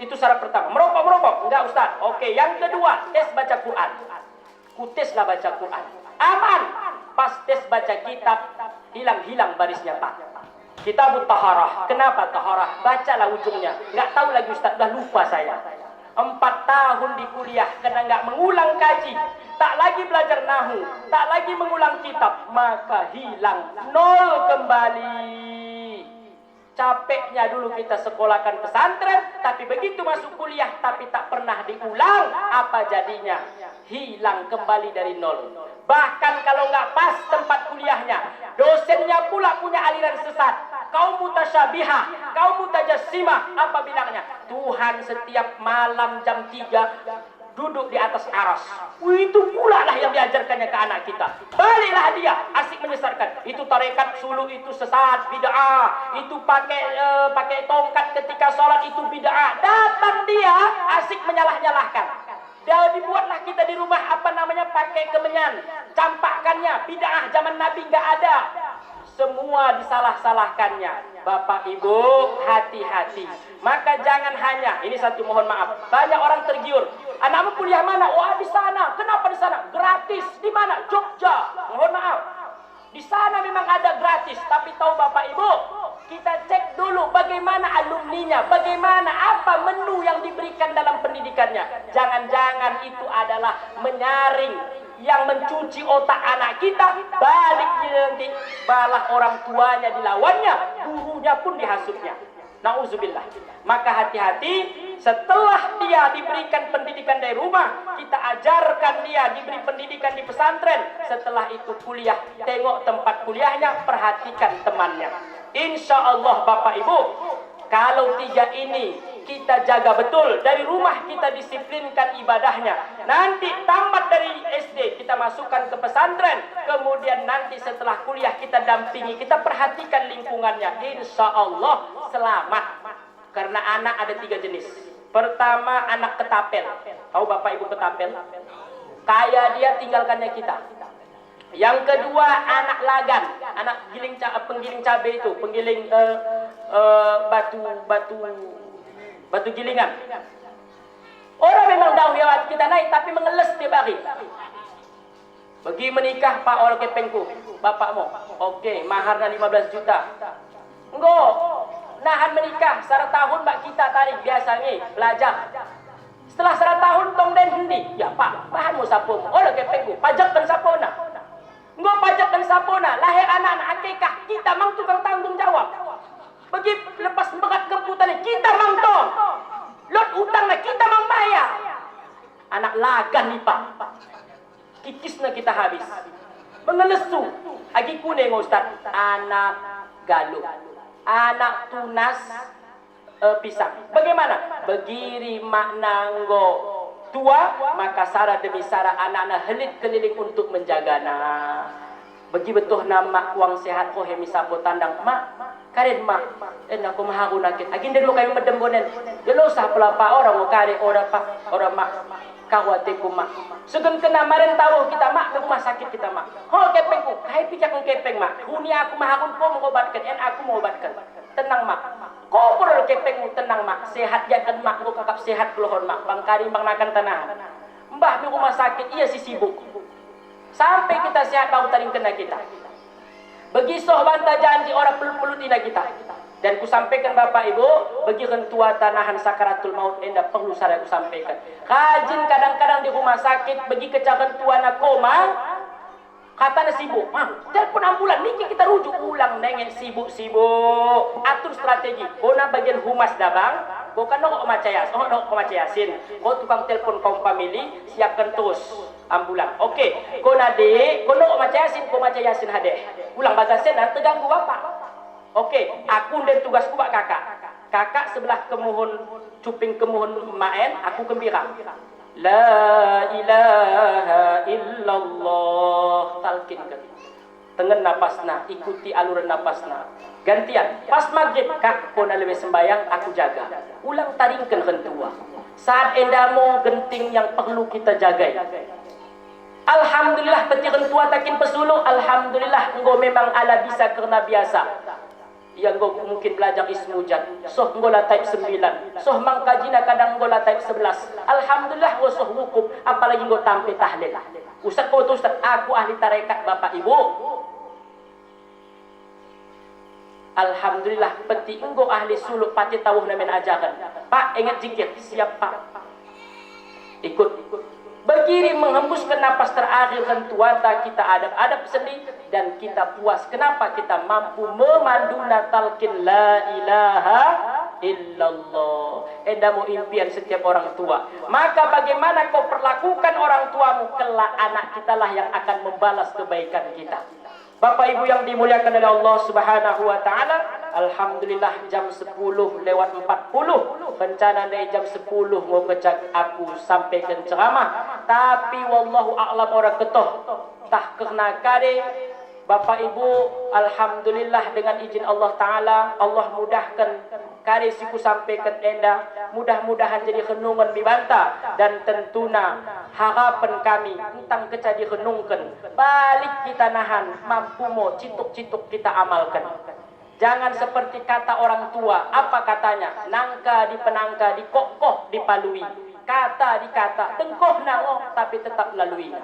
Itu syarat pertama. Merokok? Enggak Ustaz. Oke, yang kedua, tes baca Quran. Ku teslah baca Quran. Aman. Pas tes baca kitab, hilang barisnya Pak. Kitabut Taharah. Kenapa Taharah? Bacalah ujungnya. Nggak tahu lagi Ustaz, dah lupa saya. 4 tahun di kuliah karena nggak mengulang kaji, tak lagi belajar nahu, tak lagi mengulang kitab, maka hilang, 0 kembali. Capeknya dulu kita sekolahkan pesantren, tapi begitu masuk kuliah tapi tak pernah diulang, apa jadinya? Hilang kembali dari 0. Bahkan kalau nggak pas tempat kuliahnya, dosennya pula punya aliran sesat. Kaum mutasyabihah, kaum mutajassimah, apa bilangnya? Tuhan setiap malam jam 3 duduk di atas aras. Itu pula lah yang diajarkannya ke anak kita. Baliklah dia asik menyesatkan. Itu tarekat suluk, itu sesat, bid'ah. Itu pakai tongkat ketika sholat, itu bid'ah. Datang dia asik menyalah-nyalahkan. Dan dibuatlah kita di rumah pakai kemenyan, campakkannya, bid'ah zaman Nabi nggak ada. Semua disalah-salahkannya. Bapak Ibu, hati-hati. Maka jangan hanya, ini satu mohon maaf, banyak orang tergiur. Anakmu kuliah mana? Wah, di sana. Kenapa di sana? Gratis. Di mana? Jogja. Mohon maaf. Di sana memang ada gratis, tapi tahu Bapak Ibu, kita cek dulu bagaimana alumninya, bagaimana apa menu yang diberikan dalam pendidikannya. Jangan-jangan itu adalah menyaring, yang mencuci otak anak kita, balik nanti balah orang tuanya dilawannya, gurunya pun dihasutnya. Nauzubillah. Maka hati-hati, setelah dia diberikan pendidikan dari rumah, kita ajarkan dia diberi pendidikan di pesantren. Setelah itu kuliah, tengok tempat kuliahnya, perhatikan temannya. Insya Allah Bapak Ibu, kalau 3 ini kita jaga betul, dari rumah kita disiplinkan ibadahnya, nanti tamat dari SD kita masukkan ke pesantren, kemudian nanti setelah kuliah kita dampingi, kita perhatikan lingkungannya, insya Allah selamat. Karena anak ada 3 jenis. Pertama, anak ketapel. Tahu Bapak Ibu ketapel? Kaya dia, tinggalkannya kita. Yang kedua, anak lagan, anak penggiling cabai itu, penggiling batu gilingan. Orang memang dah lewat kita naik, tapi mengeles tiap hari. Pergi menikah, Pak, oleh kepengku, bapakmu. Oke, maharnya 15 juta. Enggak, nahan menikah, 1 tahun Mbak kita tarik biasanya belajar. Setelah 1 tahun tong den hendi, ya Pak, bahanmu sapomu, oleh kepengku, pajakkan sapona. Enggak pajakkan sapona, lahir anak-anak akikah, kita mang tukang tanggung jawab. Bagi lepas berat keputannya, kita mang tong. Lot utangnya, kita mang bayar. Anak lagan nih Pak. Kikisnya kita habis. Mengelesu. Agi kuning Ustaz. Anak galuh. Anak tunas pisang. Bagaimana? Begiri maknanggo tua, maka sara demi sara anak-anak helit keliling untuk menjagana. Bagi betul nama uang sehat ko hemi sapo tandang mak karen mak aku maharu nakit agin dulu kayo medembonen delo sa pelapa orang mo kare ora pa ora mak kawate ko mak sugeng kena maren tawo kita mak rumah sakit kita mak ho kepeng ko kahit pijak ng kepeng mak huni aku maharun ko mengobatkan aku mengobatkan tenang mak ko puro kepeng mo tenang mak sehat jakan mak ko kakap sehat kelohon mak bangkari bang nakan tanah mbah di rumah sakit iya si sibuk sampai kita sehat baru taring kena kita. Bagi soh banta janji orang pelut-pelut ina kita. Dan ku sampaikan Bapak Ibu, bagi rentua tanahan sakaratul maut enda perlu saya ku sampaikan. Rajin kadang-kadang di rumah sakit bagi kecakan tua na koma, katanya sibuk. Telepon ambulan niki kita rujuk ulang nengen sibuk-sibuk. Atur strategi. Bona bagian humas dabang. Bukan nok macayas, nok macayasin. Kau tukang telepon kaum family, siapkan terus ambulan. Oke, kau nade, kau nok macayasin, kau macayasin hade. Ulang bagasen dan terganggu bapak. Oke, aku dan tugasku pak kakak. Kakak sebelah kemuhun, cuping kemuhun maen, aku gembira. La ilaha illallah. Talkin kan. Tengen napasna, ikuti aluran napasna. Gantian, pas maghrib kak kona lebih sembayang aku jaga. Ulang taringkan rentua. Saat endamo genting yang perlu kita jaga. Alhamdulillah peti rentua takin pesulu. Alhamdulillah engkau memang ala bisa karena biasa. Yang engkau mungkin belajar ismujat. Soh engkau lah type 9. Soh mangkajina kadang engkau lah type 11. Alhamdulillah engkau soh wukuf. Apalagi engkau tampil tahlil. Ustaz kau tu Ustaz, aku ahli tarekat Bapak Ibu. Alhamdulillah peti engkau ahli suluk pati tahu namen ajaran. Pak ingat zikir siap Pak. Ikut. Begini menghembuskan napas terakhir rentuata kita adab-adab sendiri dan kita puas. Kenapa kita mampu memandu talqin la ilaha illallah. Endamu impian setiap orang tua. Maka bagaimana kau perlakukan orang tuamu, kelak anak kita lah yang akan membalas kebaikan kita. Bapak Ibu yang dimuliakan oleh Allah Subhanahu wa taala, alhamdulillah jam 10 lewat 40. Rencana dari jam 10 mau kecak aku sampaikan ceramah, tapi wallahu a'lam orang ketoh. Tah kena kade Bapak Ibu, alhamdulillah dengan izin Allah taala, Allah mudahkan kade siku sampaikan enda, mudah-mudahan jadi renungan bibanta dan tentuna harapan kami tentang keca direnungkan balik kita nahan mampu mo cituk-cituk kita amalkan. Jangan seperti kata orang tua, apa katanya, nangka dipenangka, dikokoh dipalui, kata dikata, tengkoh nangok tapi tetap lalui.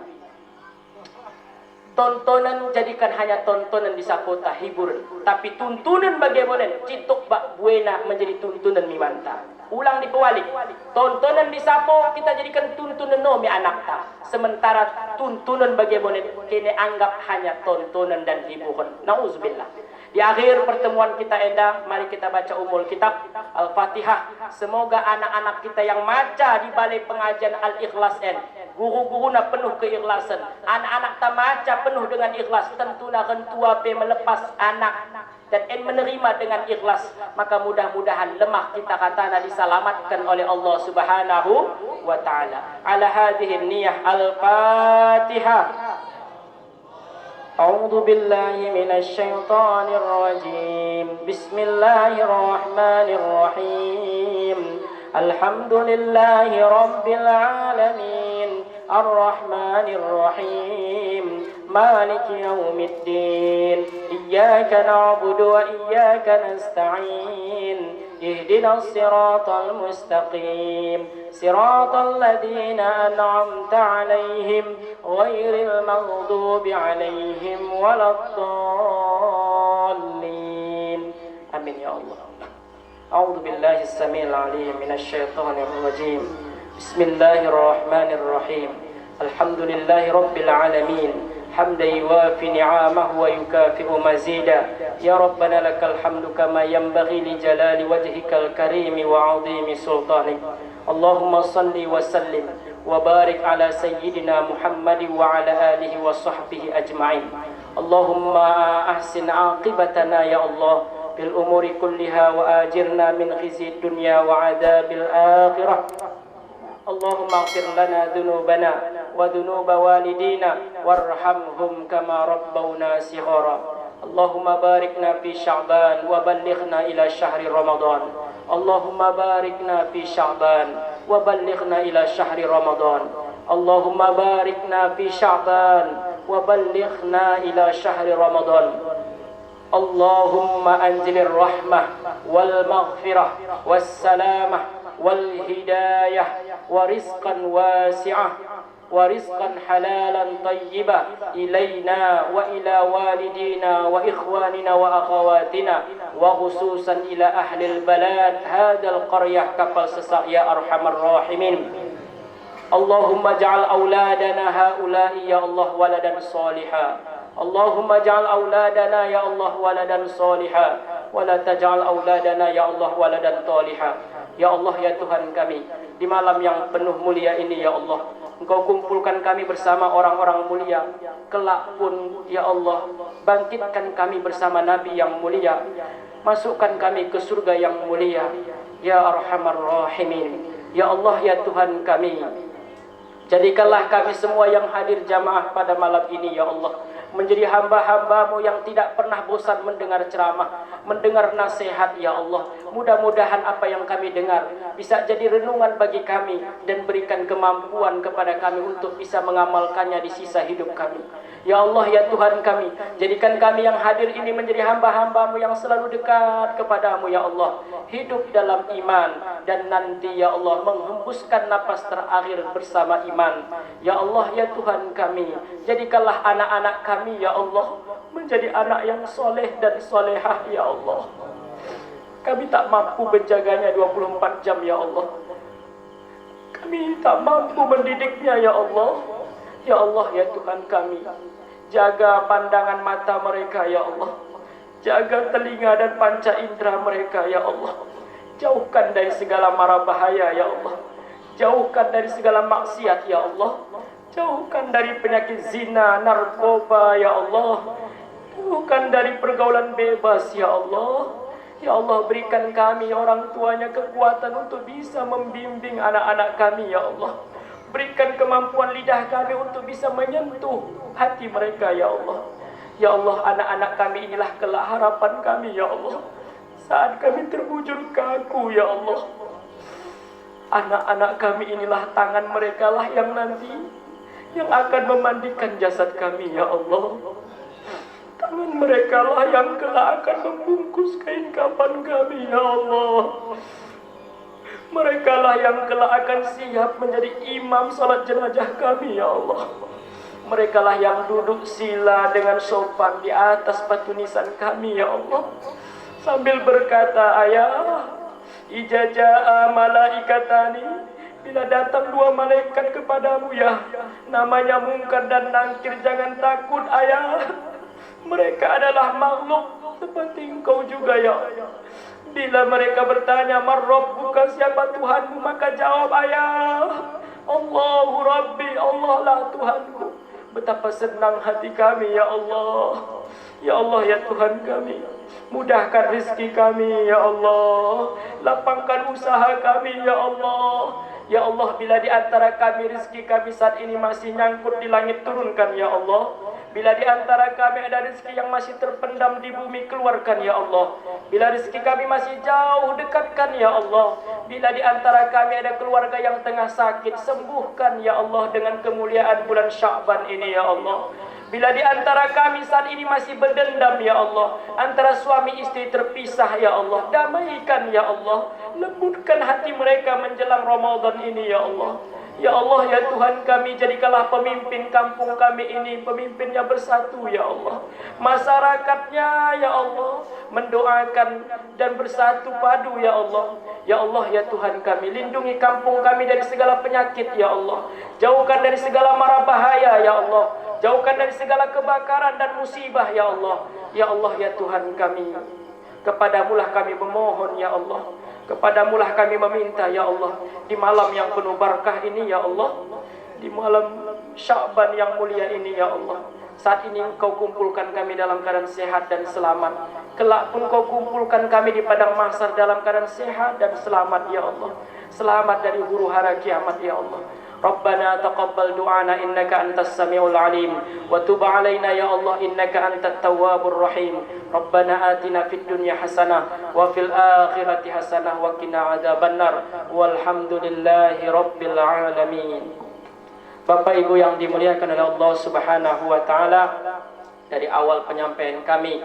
Tontonan jadikan hanya tontonan di sapota hiburan, tapi tuntunan bagaimana cituk bak buena menjadi tuntunan mimanta. Ulang dipewalik, tontonan di sapo kita jadikan tuntunan no mi anak ta. Sementara tuntunan bagaimana kini anggap hanya tontonan dan hiburan. Nauzubillah. Di akhir pertemuan kita enda, mari kita baca umul kitab Al-Fatihah. Semoga anak-anak kita yang maca di balai pengajian Al-Ikhlas guru-guruna penuh keikhlasan. Anak-anak tak maca penuh dengan ikhlas. Tentu nak tua pe melepas anak dan menerima dengan ikhlas. Maka mudah-mudahan lemah kita katana diselamatkan oleh Allah Subhanahu wa taala. Ala hadhihi niyah Al-Fatihah. أعوذ بالله من الشيطان الرجيم بسم الله الرحمن الرحيم الحمد لله رب العالمين الرحمن الرحيم مالك يوم الدين إياك نعبد وإياك نستعين اهدنا الصراط المستقيم صراط الذين أنعمت عليهم غير المغضوب عليهم ولا الضالين آمين يا الله. أعوذ بالله السميع العليم من الشيطان الرجيم بسم الله الرحمن الرحيم الحمد لله رب العالمين حمدا يوافي نعمه ويكافئ مزيدا يا ربنا لك الحمد كما ينبغي لجلال وجهك الكريم وعظيم سلطانك اللهم صل وسلم وبارك على سيدنا محمد وعلى آله وصحبه أجمعين اللهم أحسن عاقبتنا يا الله بالأمور كلها وآجرنا من خزي الدنيا وعذاب الآخرة اللهم اغفر لنا ذنوبنا وذنوب والدينا وارحمهم كما ربونا صغارا اللهم باركنا في شعبان وبلغنا إلى شهر رمضان اللهم باركنا في شعبان وبلغنا إلى شهر رمضان اللهم باركنا في شعبان وبلغنا إلى شهر رمضان اللهم أنزل الرحمة والمغفرة والسلامة والهداية ورزقا واسعا ورزقا حلالا طيبا إلينا وإلى والدينا وإخواننا وأخواتنا وخصوصا إلى أهل البلاد هذا القرية kapal sesak ya arhamar rahimin اللهم اجعل أولادنا هؤلاء يا الله ولدا صالحا اللهم اجعل أولادنا يا الله ولدا صالحا ولا تجعل أولادنا يا الله ولدا طالحا Ya Allah ya Tuhan kami, di malam yang penuh mulia ini ya Allah, Engkau kumpulkan kami bersama orang-orang mulia. Kelak pun ya Allah, bangkitkan kami bersama Nabi yang mulia. Masukkan kami ke surga yang mulia. Ya Arhamar Rahimin. Ya Allah ya Tuhan kami, jadikanlah kami semua yang hadir jamaah pada malam ini ya Allah menjadi hamba-hambamu yang tidak pernah bosan mendengar ceramah, mendengar nasihat ya Allah. Mudah-mudahan apa yang kami dengar bisa jadi renungan bagi kami dan berikan kemampuan kepada kami untuk bisa mengamalkannya di sisa hidup kami. Ya Allah ya Tuhan kami, jadikan kami yang hadir ini menjadi hamba-hambamu yang selalu dekat kepadamu ya Allah, hidup dalam iman dan nanti ya Allah menghembuskan napas terakhir bersama iman. Ya Allah ya Tuhan kami, jadikanlah anak-anak kami ya Allah menjadi anak yang soleh dan solehah ya Allah. Kami tak mampu menjaganya 24 jam ya Allah. Kami tak mampu mendidiknya ya Allah. Ya Allah ya Tuhan kami, jaga pandangan mata mereka ya Allah, jaga telinga dan panca indera mereka ya Allah. Jauhkan dari segala mara bahaya ya Allah, jauhkan dari segala maksiat ya Allah, jauhkan dari penyakit zina, narkoba ya Allah, jauhkan dari pergaulan bebas ya Allah. Ya Allah, berikan kami orang tuanya kekuatan untuk bisa membimbing anak-anak kami ya Allah. Berikan kemampuan lidah kami untuk bisa menyentuh hati mereka ya Allah. Ya Allah, anak-anak kami inilah kelak harapan kami ya Allah. Saat kami terbujur kaku ya Allah, anak-anak kami inilah tangan mereka lah yang nanti yang akan memandikan jasad kami ya Allah. Tangan mereka lah yang kelak akan membungkus kain kafan kami ya Allah. Mereka lah yang kelak akan siap menjadi imam salat jenazah kami ya Allah. Mereka lah yang duduk sila dengan sopan di atas batu nisan kami ya Allah, sambil berkata, ayah, ijaja'a malaikatani, bila datang dua malaikat kepadamu ya, namanya Munkar dan Nakir, jangan takut ayah. Mereka adalah makhluk seperti engkau juga ya. Bila mereka bertanya, "Man Rabbuka, siapa Tuhanmu?" maka jawab ayah, Allahu Rabbi, Allah lah Tuhanku. Betapa senang hati kami ya Allah. Ya Allah ya Tuhan kami, mudahkan rezeki kami ya Allah, lapangkan usaha kami ya Allah. Ya Allah, bila di antara kami rezeki kami saat ini masih nyangkut di langit, turunkan ya Allah. Bila di antara kami ada rezeki yang masih terpendam di bumi, keluarkan ya Allah. Bila rezeki kami masih jauh, dekatkan ya Allah. Bila di antara kami ada keluarga yang tengah sakit, sembuhkan ya Allah dengan kemuliaan bulan Sya'ban ini ya Allah. Bila di antara kami saat ini masih berdendam ya Allah, antara suami istri terpisah ya Allah, damaikan ya Allah, lembutkan hati mereka menjelang Ramadan ini ya Allah. Ya Allah ya Tuhan kami, jadikanlah pemimpin kampung kami ini pemimpinnya bersatu ya Allah. Masyarakatnya ya Allah mendoakan dan bersatu padu ya Allah. Ya Allah ya Tuhan kami, lindungi kampung kami dari segala penyakit ya Allah. Jauhkan dari segala mara bahaya ya Allah. Jauhkan dari segala kebakaran dan musibah ya Allah. Ya Allah ya Tuhan kami, kepadamulah kami memohon ya Allah. Kepadamulah kami meminta ya Allah, di malam yang penuh barakah ini ya Allah, di malam Sya'ban yang mulia ini ya Allah. Saat ini Engkau kumpulkan kami dalam keadaan sehat dan selamat. Kelak pun Engkau kumpulkan kami di padang mahsyar dalam keadaan sehat dan selamat ya Allah. Selamat dari huru hara kiamat ya Allah. Rabbana taqabbal du'ana innaka antas samiul alim wa tub alaina ya Allah innaka antat tawwabur rahim. Rabbana atina fid dunya hasanah wa fil akhirati hasanah wa qina adzabannar. Walhamdulillahi rabbil alamin. Bapak Ibu yang dimuliakan oleh Allah Subhanahu wa taala, dari awal penyampaian kami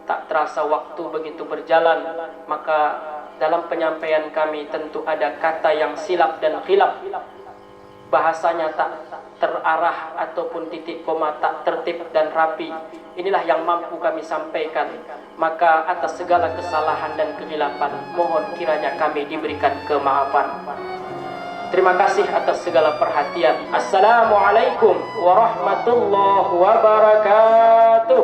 tak terasa waktu begitu berjalan, maka dalam penyampaian kami tentu ada kata yang silap dan khilaf. Bahasanya tak terarah ataupun titik koma tak tertib dan rapi. Inilah yang mampu kami sampaikan. Maka atas segala kesalahan dan kehilapan, mohon kiranya kami diberikan kemaafan. Terima kasih atas segala perhatian. Assalamualaikum warahmatullahi wabarakatuh.